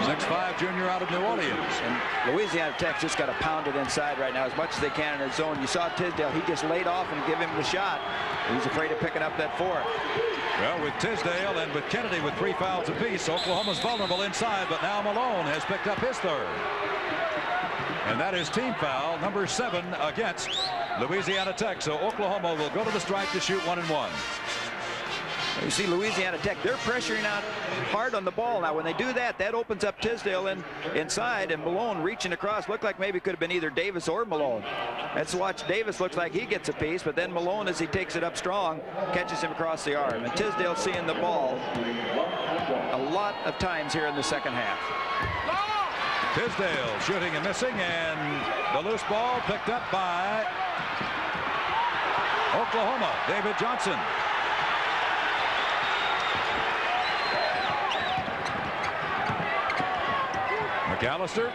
6'5" junior out of New Orleans. And Louisiana Tech just got to pound it inside right now as much as they can in their zone. You saw Tisdale. He just laid off and give him the shot. He's afraid of picking up that 4th. Well, with Tisdale and with Kennedy with 3 fouls apiece, Oklahoma's vulnerable inside, but now Malone has picked up his 3rd. And that is team foul number 7 against Louisiana Tech. So Oklahoma will go to the stripe to shoot 1-1. You see Louisiana Tech, they're pressuring out hard on the ball. Now, when they do that, that opens up Tisdale inside, and Malone reaching across. Looked like maybe it could have been either Davis or Malone. Let's watch. Davis looks like he gets a piece, but then Malone, as he takes it up strong, catches him across the arm. And Tisdale seeing the ball a lot of times here in the second half. Tisdale shooting and missing, and the loose ball picked up by Oklahoma. David Johnson. McAllister,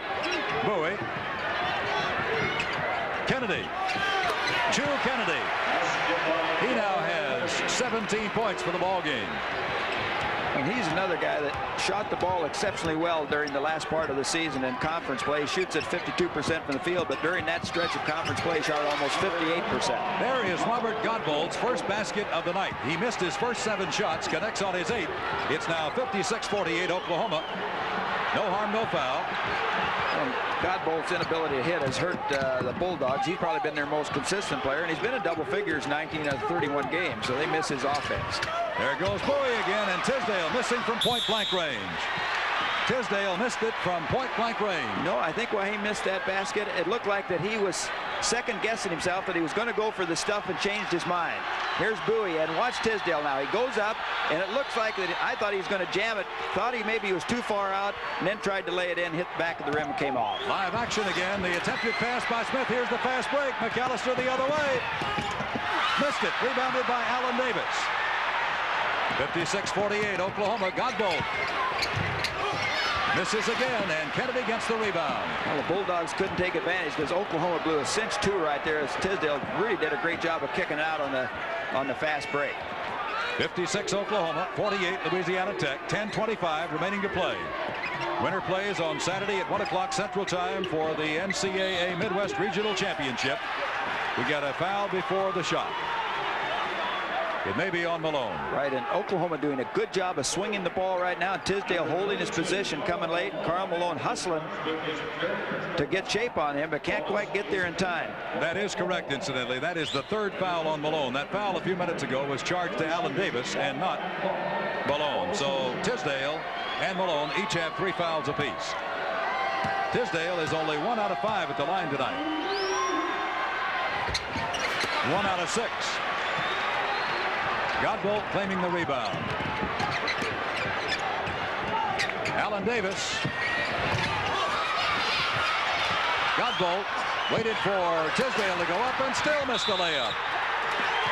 Bowie, Kennedy, Kennedy. He now has 17 points for the ball game. And he's another guy that shot the ball exceptionally well during the last part of the season in conference play. He shoots at 52% from the field, but during that stretch of conference play, shot almost 58%. There is Robert Godbold's first basket of the night. He missed his first 7 shots, connects on his 8th. It's now 56-48 Oklahoma. No harm, no foul. And Godbold's inability to hit has hurt the Bulldogs. He's probably been their most consistent player, and he's been in double figures 19 out of 31 games, so they miss his offense. There goes Bowie again, and Tisdale missing from point-blank range. Tisdale missed it from point-blank range. No, I think why he missed that basket, it looked like that he was second-guessing himself, that he was going to go for the stuff and changed his mind. Here's Bowie, and watch Tisdale now. He goes up, and it looks like that I thought he was going to jam it. Thought he maybe was too far out, and then tried to lay it in, hit the back of the rim, and came off. Live action again. The attempted pass by Smith. Here's the fast break. McAllister the other way. Missed it. Rebounded by Allen Davis. 56-48, Oklahoma. Godbold misses again, and Kennedy gets the rebound. Well, the Bulldogs couldn't take advantage because Oklahoma blew a cinch 2 right there as Tisdale really did a great job of kicking out on the fast break. 56 Oklahoma, 48 Louisiana Tech, 10:25 remaining to play. Winner plays on Saturday at 1 o'clock Central Time for the NCAA Midwest Regional Championship. We got a foul before the shot. It may be on Malone. Right, and Oklahoma doing a good job of swinging the ball right now. Tisdale holding his position, coming late. Karl Malone hustling to get shape on him, but can't quite get there in time. That is correct, incidentally. That is the third foul on Malone. That foul a few minutes ago was charged to Allen Davis and not Malone. So Tisdale and Malone each have 3 fouls apiece. Tisdale is only 1 out of 5 at the line tonight. 1 out of 6. Godbolt claiming the rebound. Allen Davis. Godbolt waited for Tisdale to go up and still missed the layup.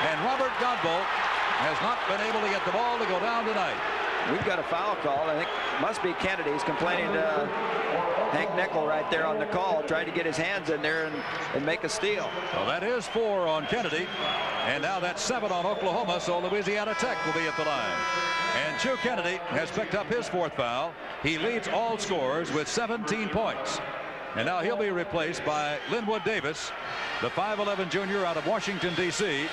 And Robert Godbolt has not been able to get the ball to go down tonight. We've got a foul call. I think must be Kennedy. He's complaining to Hank Nickel right there on the call, trying to get his hands in there and make a steal. Well, that is 4 on Kennedy, and now that's 7 on Oklahoma, so Louisiana Tech will be at the line. And Chu Kennedy has picked up his 4th foul. He leads all scorers with 17 points. And now he'll be replaced by Linwood Davis, the 5'11" junior out of Washington, D.C.,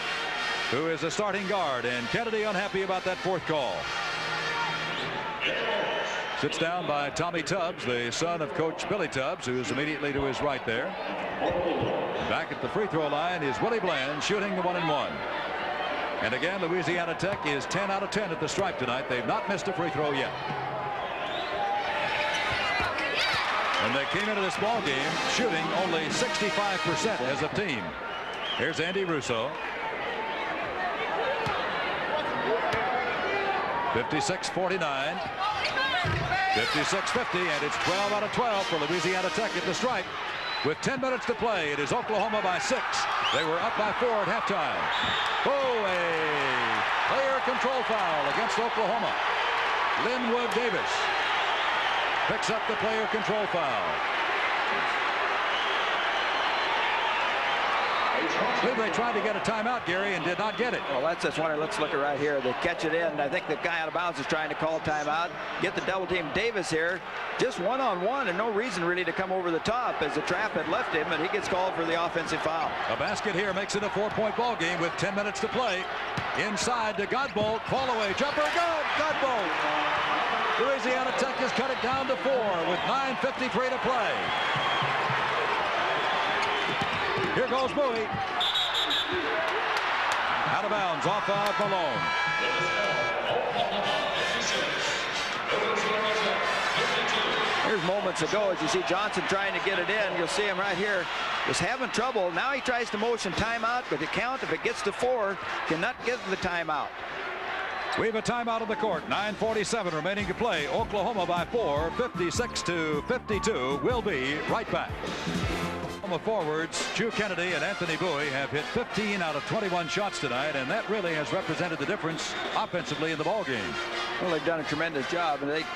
who is a starting guard. And Kennedy unhappy about that 4th call. Sits down by Tommy Tubbs, the son of Coach Billy Tubbs, who's immediately to his right there. Back at the free throw line is Willie Bland, shooting the 1-and-1. And again, Louisiana Tech is 10 out of 10 at the stripe tonight. They've not missed a free throw yet. And they came into this ball game shooting only 65% as a team. Here's Andy Russo. 56-49. 56-50, and it's 12 out of 12 for Louisiana Tech at the stripe. With 10 minutes to play, it is Oklahoma by 6. They were up by 4 at halftime. Oh, a player control foul against Oklahoma. Linwood Davis picks up the player control foul. They tried to get a timeout, Gary, and did not get it. Well, that's just one. Let's look at right here. They catch it in. I think the guy out of bounds is trying to call timeout. Get the double team. Davis here, just one-on-one, and no reason really to come over the top as the trap had left him, and he gets called for the offensive foul. A basket here makes it a 4-point ball game with 10 minutes to play. Inside to Godbolt. Fall away jumper. Good. Godbolt. Louisiana Tech has cut it down to 4 with 9:53 to play. Here goes Bowie. Out of bounds off of Malone. Here's moments ago as you see Johnson trying to get it in. You'll see him right here. Was having trouble. Now he tries to motion timeout, but the count, if it gets to 4, cannot get the timeout. We have a timeout on the court. 9:47 remaining to play. Oklahoma by 4, 56-52. We'll be right back. The forwards, Chu Kennedy and Anthony Bowie, have hit 15 out of 21 shots tonight, and that really has represented the difference offensively in the ball game. Well, they've done a tremendous job, and they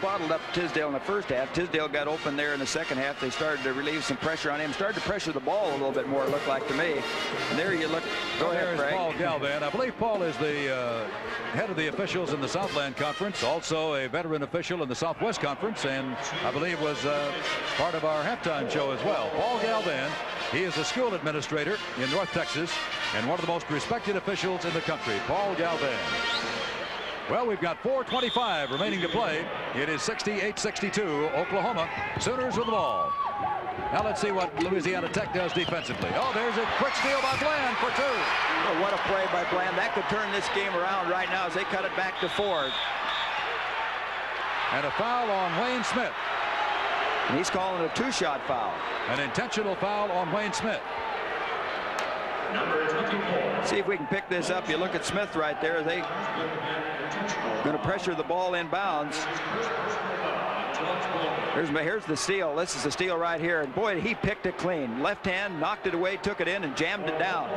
bottled up Tisdale in the first half. Tisdale got open there in the second half. They started to relieve some pressure on him, started to pressure the ball a little bit more, it looked like to me. And there you look. Go ahead, Frank. Paul Galvan. I believe Paul is the head of the officials in the Southland Conference, also a veteran official in the Southwest Conference, and I believe was part of our halftime show as well. Paul Galvan, he is a school administrator in North Texas and one of the most respected officials in the country. Paul Galvan. Well, we've got 4:25 remaining to play. It is 68-62. Oklahoma Sooners with the ball. Now let's see what Louisiana Tech does defensively. Oh, there's a quick steal by Bland for 2. Oh, what a play by Bland. That could turn this game around right now as they cut it back to 4. And a foul on Wayne Smith. And he's calling a 2-shot foul. An intentional foul on Wayne Smith. See if we can pick this up. You look at Smith right there. They going to pressure the ball inbounds. Here's the steal. This is the steal right here. And boy, he picked it clean. Left hand, knocked it away, took it in, and jammed it down.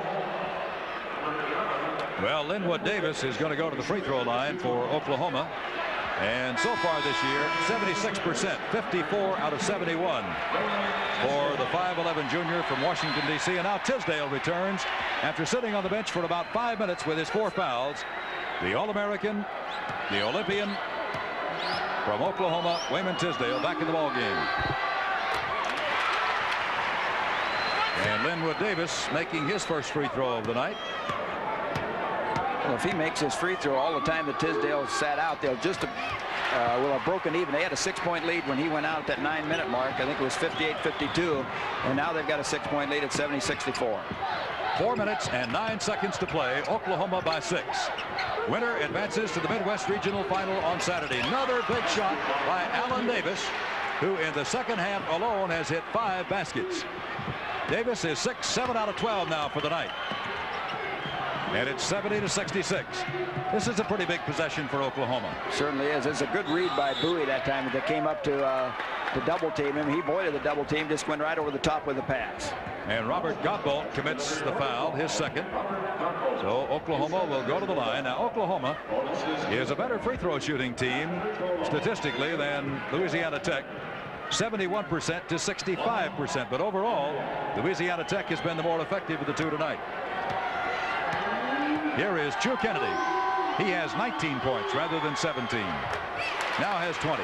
Well, Linwood Davis is going to go to the free throw line for Oklahoma. And so far this year, 76%, 54 out of 71 for the 5'11" junior from Washington, D.C. And now Tisdale returns after sitting on the bench for about 5 minutes with his 4 fouls. The All-American, the Olympian from Oklahoma, Wayman Tisdale, back in the ball game. And Linwood Davis making his first free throw of the night. Well, if he makes his free throw all the time that Tisdale sat out, they'll just will have broken even. They had a 6-point lead when he went out at that 9-minute mark. I think it was 58-52, and now they've got a 6-point lead at 70-64. 4 minutes and 9 seconds to play. Oklahoma by 6. Winner advances to the Midwest Regional Final on Saturday. Another big shot by Allen Davis, who in the second half alone has hit 5 baskets. Davis is 7 out of 12 now for the night. And it's 70-66. This is a pretty big possession for Oklahoma. Certainly is. It's a good read by Bowie that time. They came up to double team him. He avoided the double team, just went right over the top with the pass. And Robert Godbolt commits the foul, his second. So Oklahoma will go to the line. Now Oklahoma is a better free throw shooting team statistically than Louisiana Tech. 71% to 65%. But overall, Louisiana Tech has been the more effective of the two tonight. Here is Drew Kennedy. He has 19 points rather than 17. Now has 20.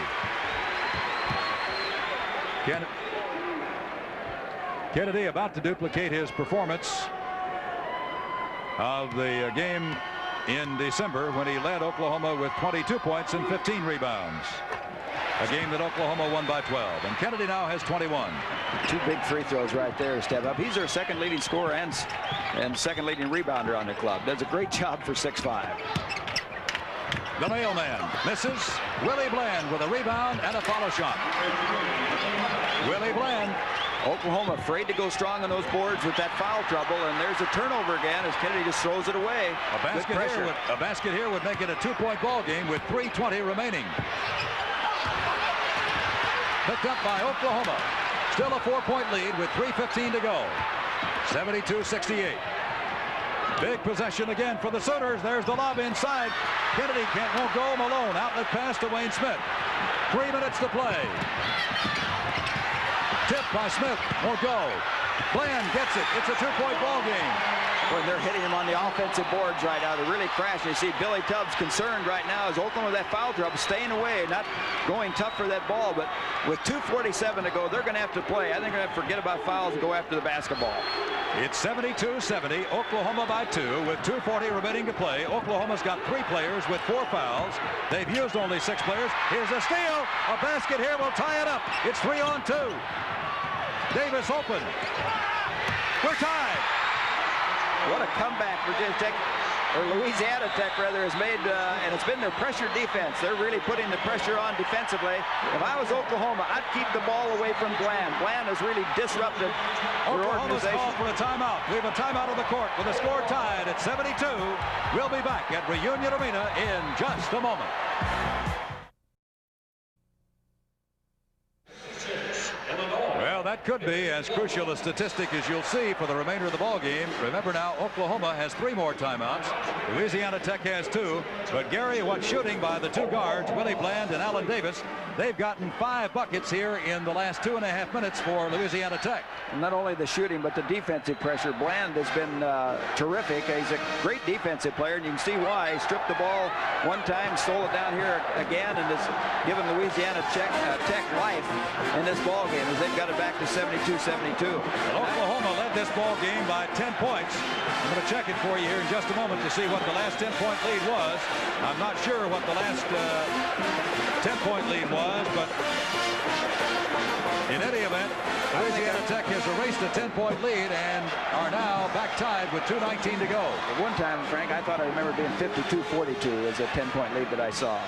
Kennedy about to duplicate his performance of the game in December when he led Oklahoma with 22 points and 15 rebounds. A game that Oklahoma won by 12. And Kennedy now has 21. 2 big free throws right there, step up. He's their second leading scorer and second leading rebounder on the club. Does a great job for 6'5". The mailman misses. Willie Bland with a rebound and a follow shot. Willie Bland. Oklahoma afraid to go strong on those boards with that foul trouble, and there's a turnover again as Kennedy just throws it away. A basket here would make it a 2-point ball game with 3:20 remaining. Picked up by Oklahoma. Still a 4-point lead with 3:15 to go. 72-68. Big possession again for the Sooners. There's the lob inside. Kennedy won't go. Malone outlet pass to Wayne Smith. 3 minutes to play. Tipped by Smith. Won't go. Bland gets it. It's a 2-point ball game. When they're hitting him on the offensive boards right now, they're really crashing. You see Billy Tubbs concerned right now as Oklahoma with that foul trouble, staying away, not going tough for that ball. But with 2:47 to go, they're going to have to play. I think they're going to have to forget about fouls and go after the basketball. It's 72-70. Oklahoma by 2 with 2:40 remaining to play. Oklahoma's got 3 players with 4 fouls. They've used only 6 players. Here's a steal. A basket here will tie it up. It's 3-on-2. Davis open. We're tied. What a comeback Virginia Tech, or Louisiana Tech rather, has made, and it's been their pressure defense. They're really putting the pressure on defensively. If I was Oklahoma, I'd keep the ball away from Bland. Bland has really disrupted their Oklahoma's organization. called for a timeout. We have a timeout on the court with the score tied at 72. We'll be back at Reunion Arena in just a moment. Well, that could be as crucial a statistic as you'll see for the remainder of the ball game. Remember now, Oklahoma has 3 more timeouts. Louisiana Tech has 2. But Gary, what shooting by the 2 guards, Willie Bland and Allen Davis, they've gotten 5 buckets here in the last 2.5 minutes for Louisiana Tech. And not only the shooting, but the defensive pressure. Bland has been terrific. He's a great defensive player, and you can see why. He stripped the ball one time, stole it down here again, and has given Louisiana Tech life in this ball game as they've got it back to 72-72. Oklahoma led this ball game by 10 points. I'm going to check it for you here in just a moment to see what the last 10-point lead was. I'm not sure what the last 10-point lead was, but in any event, Louisiana Tech has erased a 10-point lead and are now back tied with 2:19 to go. At one time, Frank, I thought I remember being 52-42 as a 10-point lead that I saw.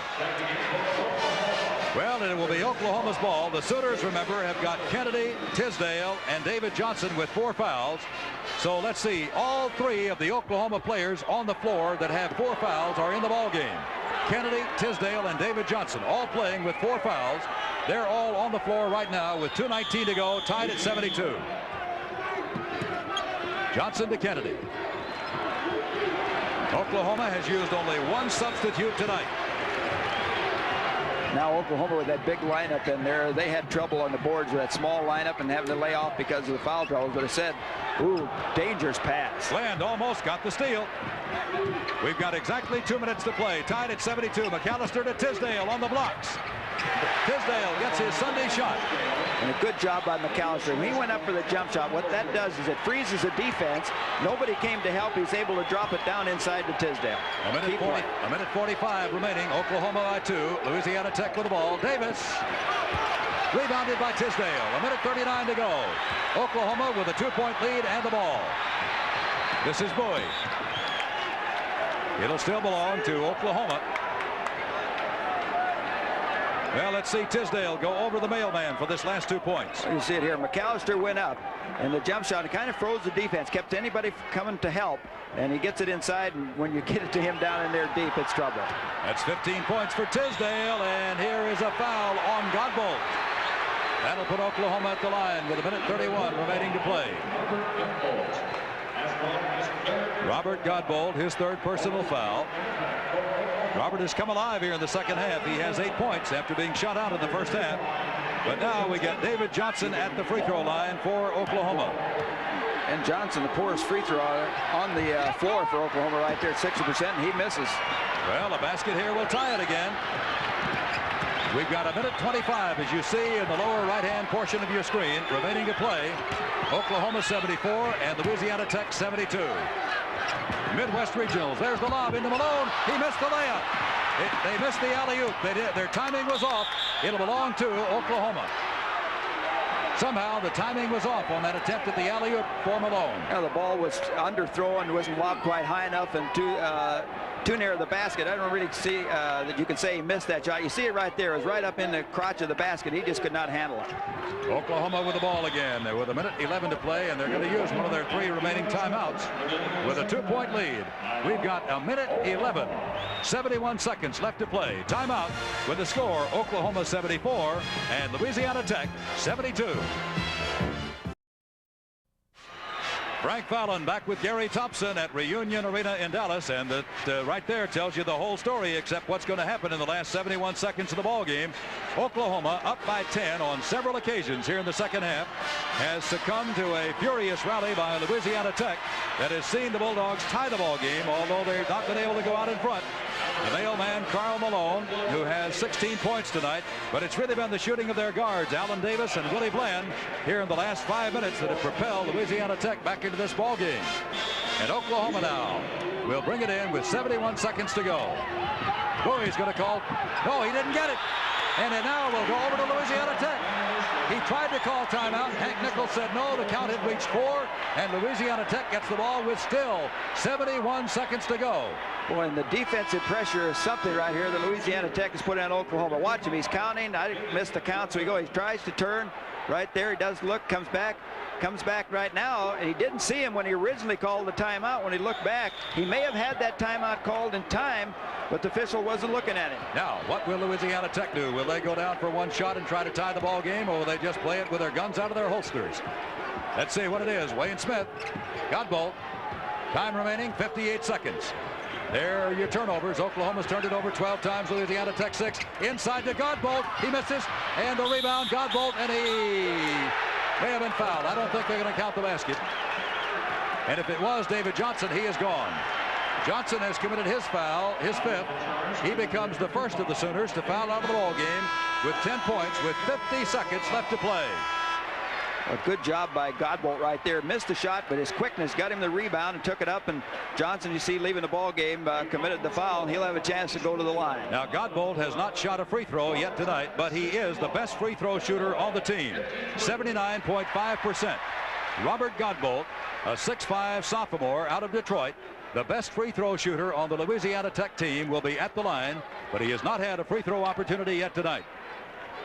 Well, it will be Oklahoma's ball. The Sooners, remember, have got Kennedy, Tisdale, and David Johnson with 4 fouls. So let's see. All 3 of the Oklahoma players on the floor that have 4 fouls are in the ball game. Kennedy, Tisdale, and David Johnson all playing with 4 fouls. They're all on the floor right now with 2:19 to go, tied at 72. Johnson to Kennedy. Oklahoma has used only 1 substitute tonight. Now Oklahoma with that big lineup in there, they had trouble on the boards with that small lineup and having to lay off because of the foul troubles. But I said, ooh, dangerous pass. Land almost got the steal. We've got exactly 2 minutes to play. Tied at 72. McAllister to Tisdale on the blocks. Tisdale gets his Sunday shot. And a good job by McAllister. When he went up for the jump shot, what that does is it freezes the defense. Nobody came to help. He's able to drop it down inside to Tisdale. A minute 45 remaining. Oklahoma by 2. Louisiana Tech with the ball. Davis rebounded by Tisdale. A minute 39 to go. Oklahoma with a 2-point lead and the ball. This is Bowie. It'll still belong to Oklahoma. Well, let's see Tisdale go over the mailman for this last 2 points. You see it here. McAllister went up, and the jump shot, it kind of froze the defense, kept anybody coming to help, and he gets it inside, and when you get it to him down in there deep, it's trouble. That's 15 points for Tisdale, and here is a foul on Godbolt. That'll put Oklahoma at the line with a minute 31 remaining to play. Robert Godbolt, his 3rd personal foul. Robert has come alive here in the second half. He has 8 points after being shut out in the first half. But now we get David Johnson at the free throw line for Oklahoma. And Johnson, the poorest free throw on the floor for Oklahoma right there at 60%, and he misses. Well, a basket here will tie it again. We've got a minute 25, as you see in the lower right-hand portion of your screen, remaining to play. Oklahoma 74 and Louisiana Tech 72. Midwest Regionals. There's the lob into Malone. He missed the layup. They missed the alley-oop. They did. Their timing was off. It'll belong to Oklahoma. Somehow the timing was off on that attempt at the alley-oop for Malone. Yeah, the ball was underthrown, wasn't lobbed quite high enough, and too near the basket. I don't really see that you can say he missed that shot. You see it right there. It was right up in the crotch of the basket. He just could not handle it. Oklahoma with the ball again with a minute 11 to play, and they're going to use one of their 3 remaining timeouts with a 2-point lead. We've got a minute 11, 71 seconds left to play. Timeout with the score Oklahoma 74 and Louisiana Tech 72. Frank Fallon back with Gary Thompson at Reunion Arena in Dallas, and that right there tells you the whole story except what's going to happen in the last 71 seconds of the ball game. Oklahoma up by 10 on several occasions here in the second half has succumbed to a furious rally by Louisiana Tech that has seen the Bulldogs tie the ball game, although they've not been able to go out in front. The mailman, Karl Malone, who has 16 points tonight, but it's really been the shooting of their guards, Alan Davis and Willie Bland, here in the last 5 minutes that have propelled Louisiana Tech back into this ball game. And Oklahoma now will bring it in with 71 seconds to go. Bowie's going to call. No, he didn't get it. And it now will go over to Louisiana Tech. He tried to call timeout. Hank Nichols said no. The count had reached 4, and Louisiana Tech gets the ball with still 71 seconds to go. Boy, and the defensive pressure is something right here that Louisiana Tech has put on Oklahoma. Watch him. He's counting. I missed the count, so he tries to turn right there. He does look, comes back right now, and he didn't see him when he originally called the timeout. When he looked back, he may have had that timeout called in time, but the official wasn't looking at him. Now, what will Louisiana Tech do? Will they go down for one shot and try to tie the ball game, or will they just play it with their guns out of their holsters? Let's see what it is. Wayne Smith, Godbolt, time remaining 58 seconds. There are your turnovers. Oklahoma's turned it over 12 times. Louisiana Tech 6. Inside to Godbolt. He misses. And the rebound, Godbolt, and he may have been fouled. I don't think they're going to count the basket. And if it was David Johnson, he is gone. Johnson has committed his foul, his 5th. He becomes the first of the Sooners to foul out of the ball game with 10 points with 50 seconds left to play. A good job by Godbolt right there. Missed the shot, but his quickness got him the rebound and took it up. And Johnson, you see, leaving the ball game, committed the foul. He'll have a chance to go to the line. Now, Godbolt has not shot a free throw yet tonight, but he is the best free throw shooter on the team. 79.5%. Robert Godbolt, a 6'5" sophomore out of Detroit, the best free throw shooter on the Louisiana Tech team, will be at the line, but he has not had a free throw opportunity yet tonight.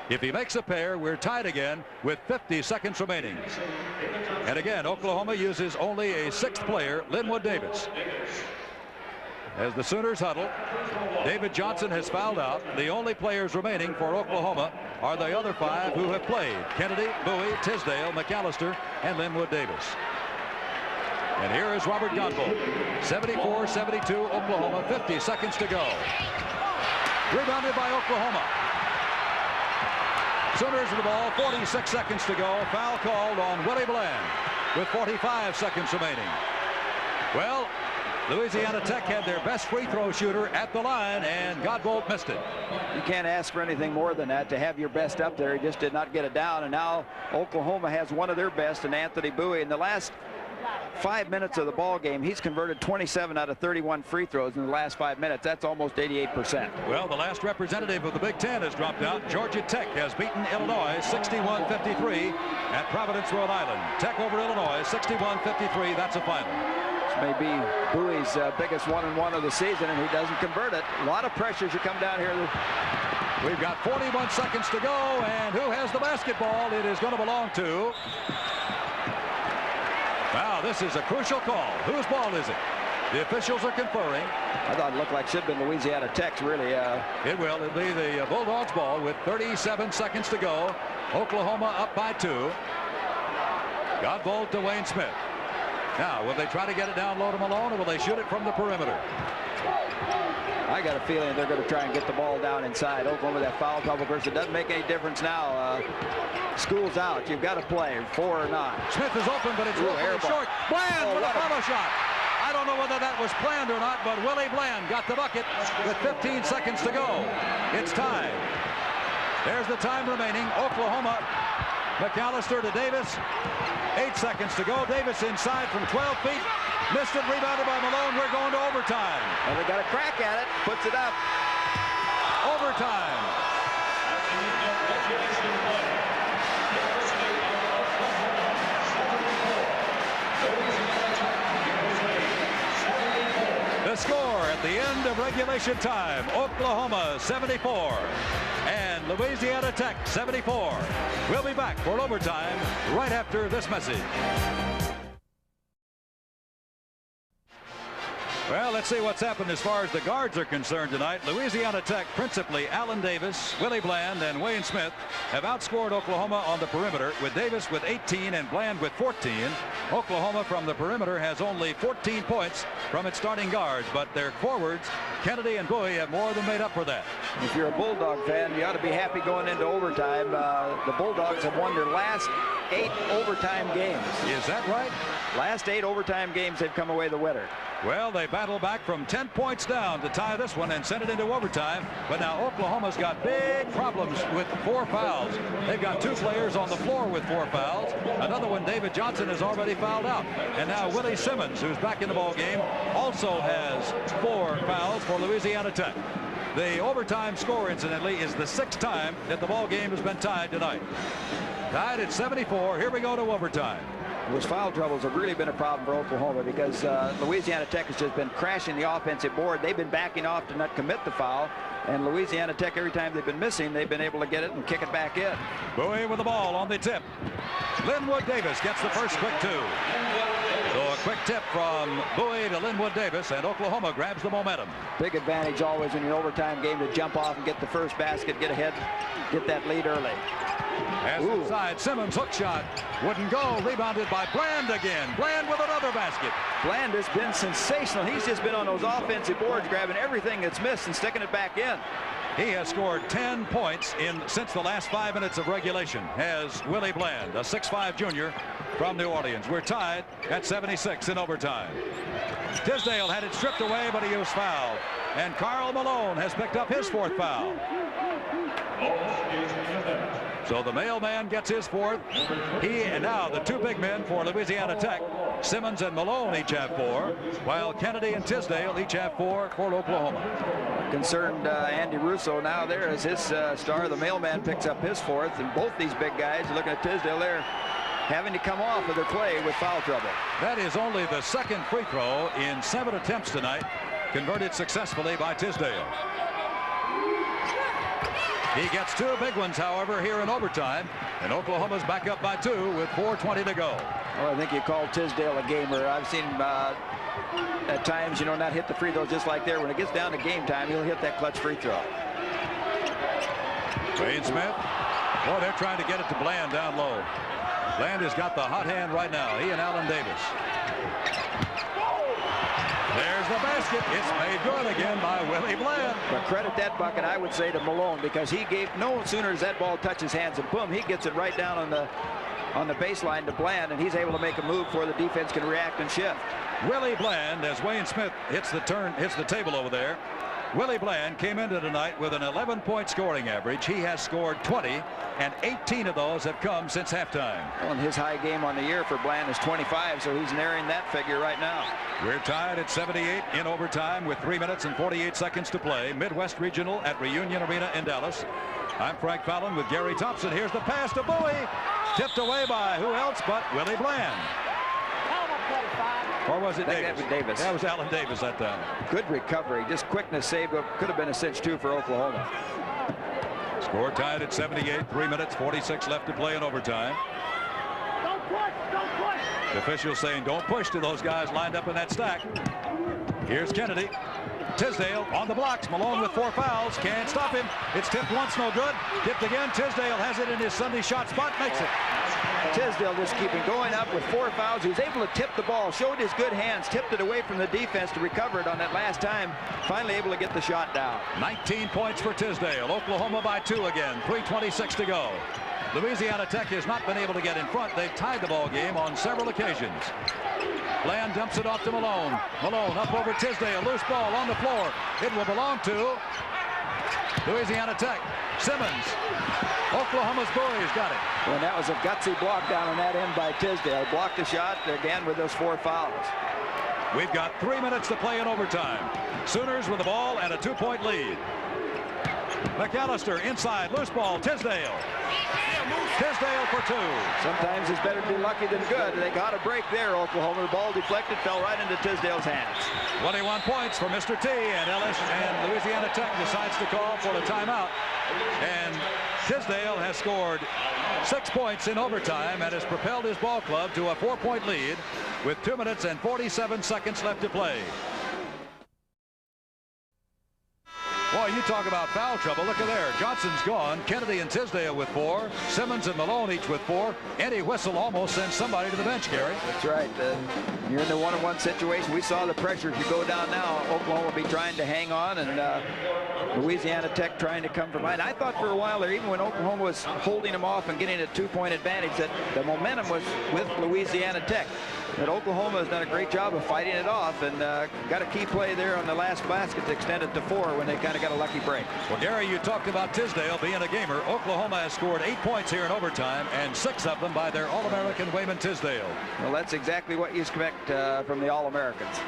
If he makes a pair, we're tied again with 50 seconds remaining. And again, Oklahoma uses only a 6th player, Linwood Davis. As the Sooners huddle, David Johnson has fouled out. The only players remaining for Oklahoma are the other 5 who have played: Kennedy, Bowie, Tisdale, McAllister, and Linwood Davis. And here is Robert Godbolt. 74-72 Oklahoma, 50 seconds to go. Rebounded by Oklahoma. Sooners with the ball, 46 seconds to go. Foul called on Willie Bland with 45 seconds remaining. Well, Louisiana Tech had their best free throw shooter at the line, and Godbolt missed it. You can't ask for anything more than that, to have your best up there. He just did not get it down, and now Oklahoma has one of their best in Anthony Bowie. In the last 5 minutes of the ball game, he's converted 27 out of 31 free throws in the last 5 minutes. That's almost 88%. Well, the last representative of the Big Ten has dropped out. Georgia Tech has beaten Illinois 61-53 at Providence, Rhode Island. Tech over Illinois 61-53. That's a final. May be Bowie's biggest 1-on-1 of the season, and he doesn't convert it. A lot of pressure should come down here. We've got 41 seconds to go, and who has the basketball? It is going to belong to... Wow, this is a crucial call. Whose ball is it? The officials are conferring. I thought it looked like should have been Louisiana Tech's, really. It will. It'll be the Bulldogs' ball with 37 seconds to go. Oklahoma up by 2. Godbolt to Wayne Smith. Now, will they try to get it down low to Malone, or will they shoot it from the perimeter? I got a feeling they're going to try and get the ball down inside. Oklahoma, that foul trouble. Of course, it doesn't make any difference now. School's out. You've got to play, 4 or not. Smith is open, but it's really short. Bland with a follow shot. I don't know whether that was planned or not, but Willie Bland got the bucket with 15 seconds to go. It's tied. There's the time remaining. Oklahoma, McAllister to Davis. 8 seconds to go. Davis inside from 12 feet. Missed it. Rebounded by Malone. We're going to overtime. And they got a crack at it. Puts it up. Overtime. The score at the end of regulation time, Oklahoma 74 and Louisiana Tech 74. We'll be back for overtime right after this message. Well, let's see what's happened as far as the guards are concerned tonight. Louisiana Tech, principally Allen Davis, Willie Bland, and Wayne Smith, have outscored Oklahoma on the perimeter, with Davis with 18 and Bland with 14. Oklahoma from the perimeter has only 14 points from its starting guards, but their forwards, Kennedy and Bowie, have more than made up for that. If you're a Bulldog fan, you ought to be happy going into overtime. The Bulldogs have won their last 8 overtime games. Is that right? Last 8 overtime games, they've come away the winner. Well, they battled back from 10 points down to tie this one and send it into overtime. But now Oklahoma's got big problems with 4 fouls. They've got 2 players on the floor with 4 fouls. Another one, David Johnson, has already fouled out. And now Willie Simmons, who's back in the ball game, also has 4 fouls for Louisiana Tech. The overtime score, incidentally, is the 6th time that the ball game has been tied tonight. Tied at 74. Here we go to overtime. Those foul troubles have really been a problem for Oklahoma, because Louisiana Tech has just been crashing the offensive board. They've been backing off to not commit the foul, and Louisiana Tech, every time they've been missing, they've been able to get it and kick it back in. Bowie with the ball on the tip. Linwood Davis gets the first quick 2. So a quick tip from Bowie to Linwood Davis, and Oklahoma grabs the momentum. Big advantage always in your overtime game to jump off and get the first basket, get ahead, get that lead early. As inside, Simmons hook shot wouldn't go. Rebounded by Bland again. Bland with another basket. Bland has been sensational. He's just been on those offensive boards, grabbing everything that's missed and sticking it back in. He has scored 10 points since the last 5 minutes of regulation, has Willie Bland, a 6'5 junior from New Orleans. We're tied at 76 in overtime. Tisdale had it stripped away, but he used foul. And Karl Malone has picked up his 4th foul. So the mailman gets his 4th. He and now the 2 big men for Louisiana Tech, Simmons and Malone, each have 4, while Kennedy and Tisdale each have 4 for Oklahoma. Concerned Andy Russo now there as his star. The mailman picks up his 4th, and both these big guys, looking at Tisdale there, having to come off of their play with foul trouble. That is only the 2nd free throw in 7 attempts tonight, converted successfully by Tisdale. He gets 2 big ones, however, here in overtime, and Oklahoma's back up by 2 with 4:20 to go. Well, I think you called Tisdale a gamer. I've seen him at times, not hit the free throws just like there. When it gets down to game time, he'll hit that clutch free throw. Wayne Smith. Boy, they're trying to get it to Bland down low. Bland has got the hot hand right now. He and Allen Davis. There's the basket. It's made good again by Willie Bland. But credit that bucket, I would say, to Malone, because he gave no sooner as that ball touches hands and boom, he gets it right down on the baseline to Bland, and he's able to make a move before the defense can react and shift. Willie Bland, as Wayne Smith hits the table over there. Willie Bland came into tonight with an 11-point scoring average. He has scored 20, and 18 of those have come since halftime. Well, and his high game on the year for Bland is 25, so he's nearing that figure right now. We're tied at 78 in overtime with 3 minutes and 48 seconds to play. Midwest Regional at Reunion Arena in Dallas. I'm Frank Fallon with Gary Thompson. Here's the pass to Bowie. Tipped away by who else but Willie Bland. Or was it Davis? That was Davis. That was Alan Davis that time. Good recovery. Just quickness save. Could have been a cinch, too, for Oklahoma. Score tied at 78. 3 minutes, 46 left to play in overtime. Don't push. Don't push. The officials saying don't push to those guys lined up in that stack. Here's Kennedy. Tisdale on the blocks. Malone with 4 fouls. Can't stop him. It's tipped once, no good. Tipped again. Tisdale has it in his Sunday shot spot. Makes it. Tisdale just keeping going up with 4 fouls. He was able to tip the ball, showed his good hands, tipped it away from the defense to recover it on that last time. Finally able to get the shot down. 19 points for Tisdale. Oklahoma by 2 again. 3:26 to go. Louisiana Tech has not been able to get in front. They've tied the ball game on several occasions. Bland dumps it off to Malone. Malone up over Tisdale. Loose ball on the floor. It will belong to Louisiana Tech. Simmons. Oklahoma's Bowie's got it. Well, that was a gutsy block down on that end by Tisdale. Blocked the shot again with those 4 fouls. We've got 3 minutes to play in overtime. Sooners with the ball and a 2-point lead. McAllister inside. Loose ball. Tisdale. Tisdale for 2. Sometimes it's better to be lucky than good. They got a break there, Oklahoma. The ball deflected, fell right into Tisdale's hands. 21 points for Mr. T, and Louisiana Tech decides to call for a timeout. And Tisdale has scored 6 points in overtime and has propelled his ball club to a 4-point lead with 2 minutes and 47 seconds left to play. Boy, you talk about foul trouble. Look at there. Johnson's gone. Kennedy and Tisdale with 4. Simmons and Malone each with 4. Any whistle almost sends somebody to the bench, Gary. That's right. You're in the 1-on-1 situation. We saw the pressure. If you go down now, Oklahoma will be trying to hang on, and Louisiana Tech trying to come from behind. I thought for a while there, even when Oklahoma was holding them off and getting a 2-point advantage, that the momentum was with Louisiana Tech. But Oklahoma has done a great job of fighting it off, and got a key play there on the last basket to extend it to 4 when they kind of got a lucky break. Well, Gary, you talked about Tisdale being a gamer. Oklahoma has scored 8 points here in overtime, and 6 of them by their All-American Wayman Tisdale. Well, that's exactly what you expect from the All-Americans.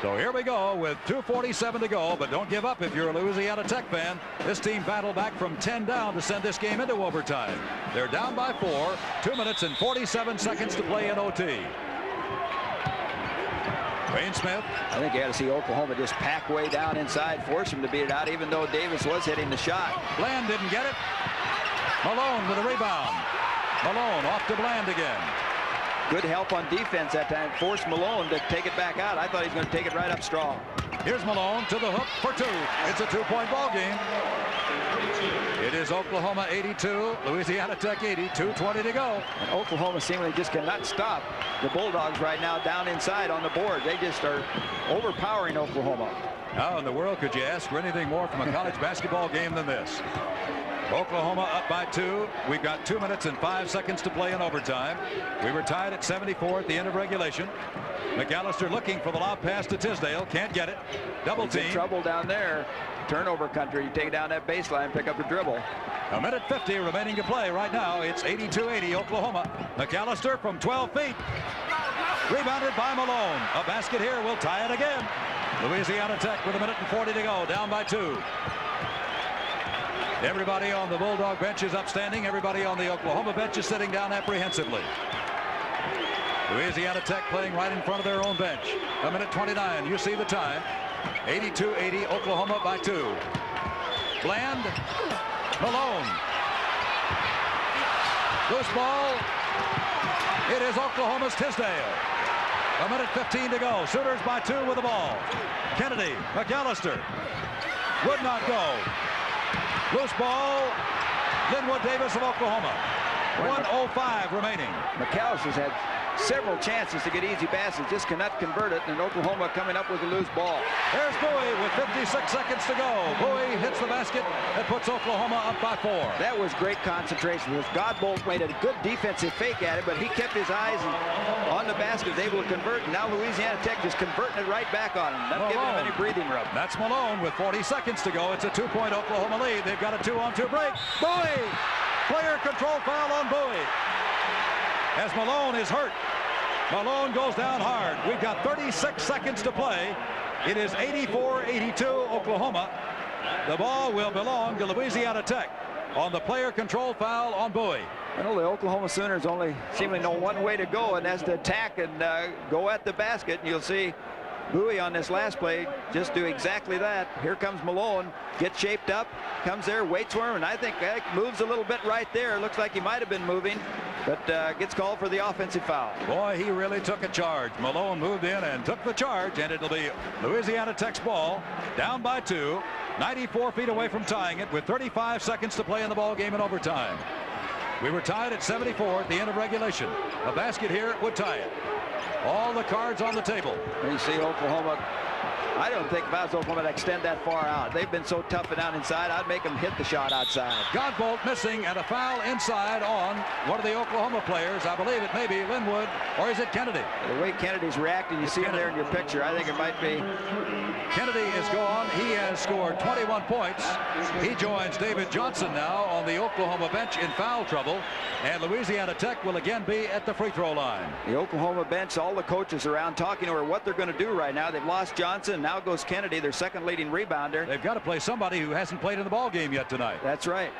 So here we go with 2:47 to go, but don't give up if you're a Louisiana Tech fan. This team battled back from 10 down to send this game into overtime. They're down by 4, 2 minutes and 47 seconds to play in OT. Wayne Smith. I think you got to see Oklahoma just pack way down inside, force him to beat it out, even though Davis was hitting the shot. Bland didn't get it. Malone with a rebound. Malone off to Bland again. Good help on defense that time. Forced Malone to take it back out. I thought he was going to take it right up strong. Here's Malone to the hook for 2. It's a 2-point ball game. It is Oklahoma 82, Louisiana Tech 80, 2:20 to go. And Oklahoma seemingly just cannot stop the Bulldogs right now down inside on the board. They just are overpowering Oklahoma. How in the world could you ask for anything more from a college basketball game than this? Oklahoma up by 2. We've got 2 minutes and 5 seconds to play in overtime. We were tied at 74 at the end of regulation. McAllister looking for the lob pass to Tisdale. Can't get it. Double team. Trouble down there. Turnover country. You take down that baseline, pick up a dribble. A minute 50 remaining to play right now. It's 82-80 Oklahoma. McAllister from 12 feet. Rebounded by Malone. A basket here will tie it again. Louisiana Tech with 1 minute and 40 to go. Down by 2. Everybody on the Bulldog bench is upstanding. Everybody on the Oklahoma bench is sitting down apprehensively. Louisiana Tech playing right in front of their own bench. 1 minute 29. You see the time. 82-80 Oklahoma by 2. Bland. Malone. Loose ball. It is Oklahoma's Tisdale. 1 minute 15 to go. Sooners by 2 with the ball. Kennedy. McAllister. Would not go. Loose ball. Linwood Davis of Oklahoma. 1:05 remaining. McAllister's had several chances to get easy passes, just cannot convert it, and Oklahoma coming up with a loose ball. There's Bowie with 56 seconds to go. Bowie hits the basket and puts Oklahoma up by 4. That was great concentration. Godbolt made a good defensive fake at it, but he kept his eyes on the basket, was able to convert, and now Louisiana Tech just converting it right back on him, not giving him any breathing room. That's Malone with 40 seconds to go. It's a 2-point Oklahoma lead. They've got a 2-on-2 break. Bowie! Player control foul on Bowie. As Malone is hurt. Malone goes down hard. We've got 36 seconds to play. It is 84-82 Oklahoma. The ball will belong to Louisiana Tech on the player control foul on Bowie. Well, the Oklahoma Sooners only seemingly know one way to go, and that's to attack and go at the basket. And you'll see Bowie on this last play just do exactly that. Here comes Malone, gets shaped up, comes there, waits for him, and I think moves a little bit right there. Looks like he might have been moving, but gets called for the offensive foul. Boy, he really took a charge. Malone moved in and took the charge, and it'll be Louisiana Tech's ball, down by 2, 94 feet away from tying it with 35 seconds to play in the ball game in overtime. We were tied at 74 at the end of regulation. A basket here would tie it. All the cards on the table. You see Oklahoma. I don't think if I was Oklahoma to extend that far out. They've been so tough and down inside. I'd make them hit the shot outside. Godbolt missing, and a foul inside on one of the Oklahoma players. I believe it may be Linwood, or is it Kennedy? The way Kennedy's reacting, you see him there in your picture. I think it might be. Kennedy is gone. He has scored 21 points. He joins David Johnson now on the Oklahoma bench in foul trouble, and Louisiana Tech will again be at the free throw line. The Oklahoma bench, all the coaches around talking over what they're going to do right now. They've lost Johnson. Now goes Kennedy, their second leading rebounder. They've got to play somebody who hasn't played in the ball game yet tonight. That's right.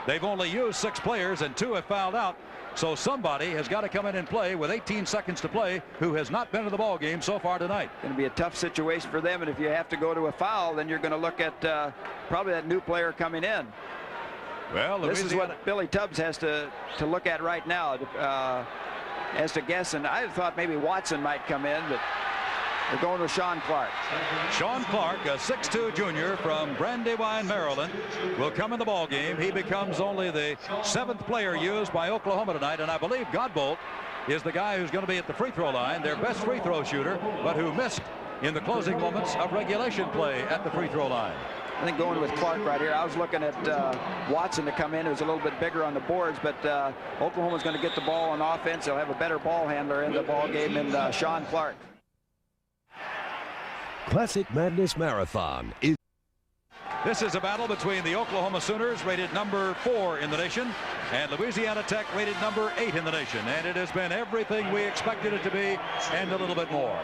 They've only used 6 players, and 2 have fouled out. So somebody has got to come in and play with 18 seconds to play who has not been in the ball game so far tonight. Going to be a tough situation for them, and if you have to go to a foul, then you're going to look at probably that new player coming in. Well, this is what Billy Tubbs has to look at right now as to guess, and I thought maybe Watson might come in, but they're going with Sean Clark. Sean Clark, a 6'2" junior from Brandywine, Maryland, will come in the ball game. He becomes only the 7th player used by Oklahoma tonight, and I believe Godbolt is the guy who's going to be at the free throw line, their best free throw shooter, but who missed in the closing moments of regulation play at the free throw line. I think going with Clark right here. I was looking at Watson to come in, who's a little bit bigger on the boards, but Oklahoma's going to get the ball on offense. They'll have a better ball handler in the ball game than Sean Clark. Classic Madness Marathon is. This is a battle between the Oklahoma Sooners, rated number 4 in the nation, and Louisiana Tech, rated number 8 in the nation. And it has been everything we expected it to be and a little bit more.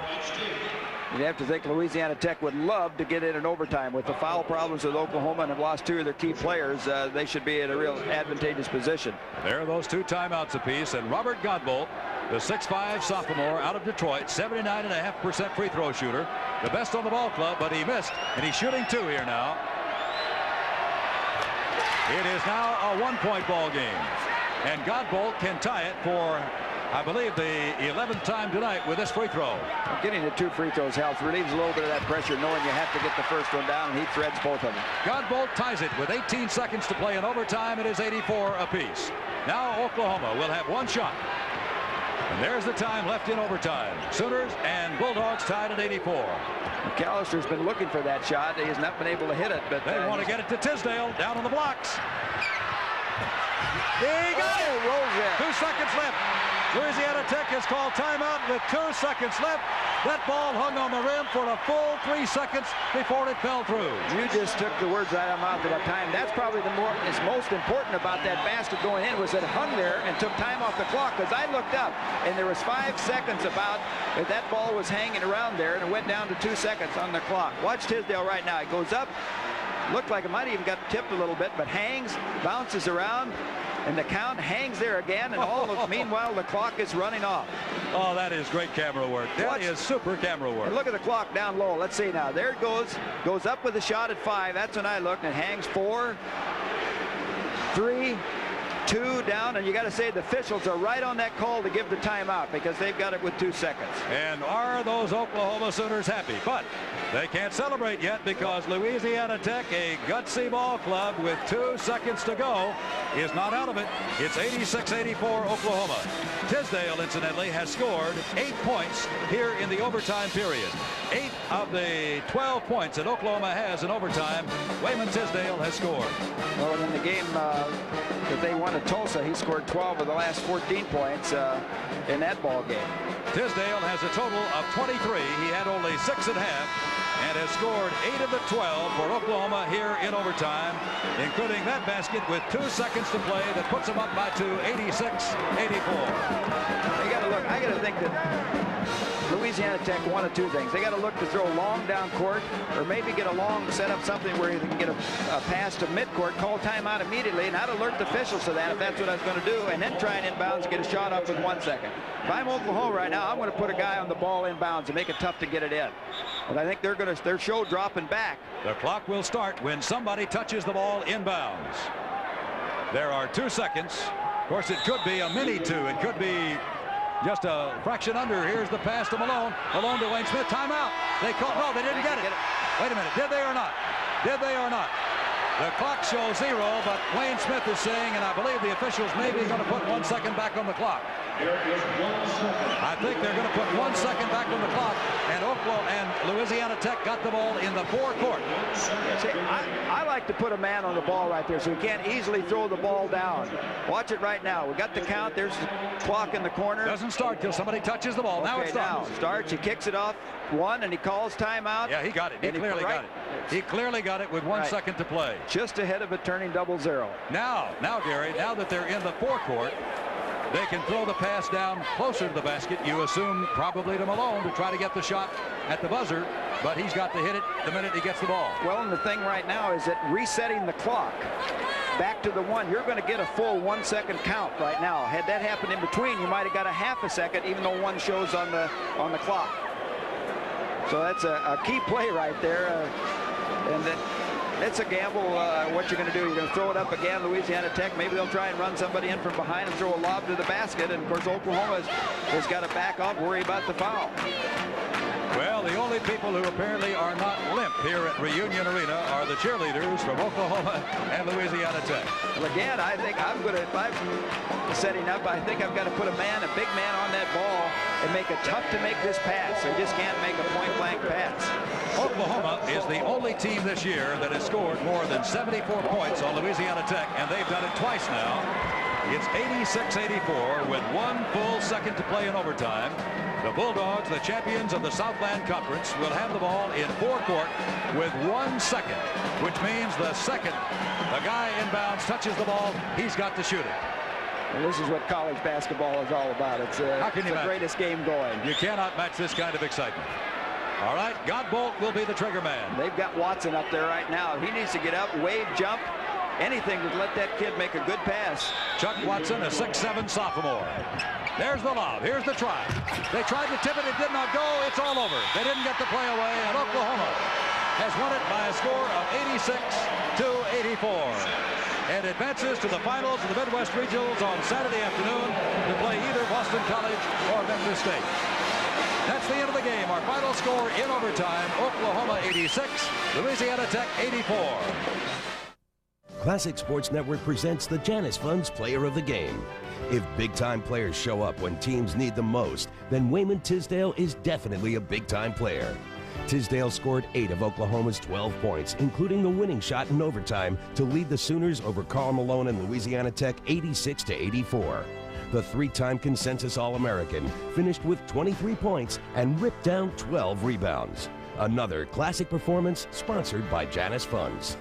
You'd have to think Louisiana Tech would love to get in overtime. With the foul problems with Oklahoma and have lost 2 of their key players, they should be in a real advantageous position. There are those 2 timeouts apiece, and Robert Godbolt, the 6'5" sophomore out of Detroit, 79.5% free throw shooter, the best on the ball club, but he missed, and he's shooting 2 here now. It is now a 1-point ball game, and Godbolt can tie it for, I believe, the 11th time tonight with this free throw. Getting the 2 free throws helps, relieves a little bit of that pressure, knowing you have to get the first one down, and he threads both of them. Godbolt ties it with 18 seconds to play in overtime. It is 84 apiece. Now Oklahoma will have 1 shot. And there's the time left in overtime. Sooners and Bulldogs tied at 84. McAllister's been looking for that shot. He has not been able to hit it, but they want to get it to Tisdale down on the blocks. He got it. Rolls it. 2 seconds left. Louisiana Tech has called timeout with 2 seconds left. That ball hung on the rim for a full 3 seconds before it fell through. You just took the words right out of my mouth about time. That's probably is most important about that basket going in, was it hung there and took time off the clock, because I looked up and there was 5 seconds about that ball was hanging around there, and it went down to 2 seconds on the clock. Watch Tisdale right now. It goes up. Looked like it might even got tipped a little bit, but hangs, bounces around, and the count hangs there again, and all of meanwhile the clock is running off. Oh, that is great camera work. That is super camera work. And look at the clock down low. Let's see now. There it goes up with a shot at 5. That's when I looked, and it hangs 4, 3, 2 down, and you got to say the officials are right on that call to give the timeout because they've got it with 2 seconds. And are those Oklahoma Sooners happy? But they can't celebrate yet because Louisiana Tech, a gutsy ball club with 2 seconds to go, is not out of it. It's 86-84 Oklahoma. Tisdale, incidentally, has scored 8 points here in the overtime period. 8 of the 12 points that Oklahoma has in overtime, Wayman Tisdale has scored. Well, in the game that they won at Tulsa, he scored 12 of the last 14 points in that ball game. Tisdale has a total of 23. He had only 6 at half and has scored 8 of the 12 for Oklahoma here in overtime, including that basket with 2 seconds to play that puts them up by 2, 86-84. They got to look. I got to think that Louisiana Tech one of 2 things. They got to look to throw long down court, or maybe get a long, set up something where you can get a pass to midcourt, call timeout immediately, and not alert the officials to that if that's what I was going to do, and then try and inbounds and get a shot up with 1 second. If I'm Oklahoma right now, I'm going to put a guy on the ball inbounds and make it tough to get it in. But I think their show dropping back. The clock will start when somebody touches the ball inbounds. There are 2 seconds. Of course, it could be a mini 2. It could be just a fraction under. Here's the pass to Malone. Malone to Wayne Smith. Timeout. They called. No, they didn't get it. Wait a minute. Did they or not? Did they or not? The clock shows 0, but Wayne Smith is saying, and I believe the officials may be going to put 1 second back on the clock. I think they're going to put 1 second back on the clock, and Oklahoma and Louisiana Tech got the ball in the forecourt. See, I like to put a man on the ball right there so he can't easily throw the ball down. Watch it right now. We got the count. There's the clock in the corner. Doesn't start till somebody touches the ball. Okay, now it starts. Now starts. He kicks it off 1, and he calls timeout. Yeah, he got it. He clearly got it. He clearly got it with 1 second to play. Just ahead of it turning 0-0. Now, Gary, now that they're in the forecourt, they can throw the pass down closer to the basket. You assume probably to Malone to try to get the shot at the buzzer, but he's got to hit it the minute he gets the ball. Well, and the thing right now is that resetting the clock back to the 1, you're going to get a full 1 second count right now. Had that happened in between, you might have got a half a second, even though 1 shows on the clock. So that's a key play right there. And it's a gamble. What you're going to do, you're going to throw it up again, Louisiana Tech. Maybe they'll try and run somebody in from behind and throw a lob to the basket. And, of course, Oklahoma has got to back off, worry about the foul. Well, the only people who apparently are not limp here at Reunion Arena are the cheerleaders from Oklahoma and Louisiana Tech. Well, again, I think I'm going to, if I'm setting up, I think I've got to put a big man on that ball and make it tough to make this pass. So you just can't make a point-blank pass. Oklahoma is the only team this year that has scored more than 74 points on Louisiana Tech, and they've done it twice now. It's 86-84 with 1 full second to play in overtime. The Bulldogs, the champions of the Southland Conference, will have the ball in forecourt with 1 second, which means the second the guy inbounds touches the ball, he's got to shoot it. And this is what college basketball is all about. It's the greatest game going. You cannot match this kind of excitement. All right, Godbolt will be the trigger man. They've got Watson up there right now. He needs to get up, wave, jump, anything to let that kid make a good pass. Chuck Watson, a 6'7" sophomore. There's the lob. Here's the try. They tried to tip it. It did not go. It's all over. They didn't get the play away, and Oklahoma has won it by a score of 86-84 and advances to the finals of the Midwest Regionals on Saturday afternoon to play either Boston College or Memphis State. That's the end of the game. Our final score in overtime, Oklahoma 86, Louisiana Tech 84. Classic Sports Network presents the Janus Funds Player of the Game. If big-time players show up when teams need them most, then Wayman Tisdale is definitely a big-time player. Tisdale scored 8 of Oklahoma's 12 points, including the winning shot in overtime to lead the Sooners over Karl Malone and Louisiana Tech 86-84. The 3-time consensus All-American finished with 23 points and ripped down 12 rebounds. Another classic performance sponsored by Janus Funds.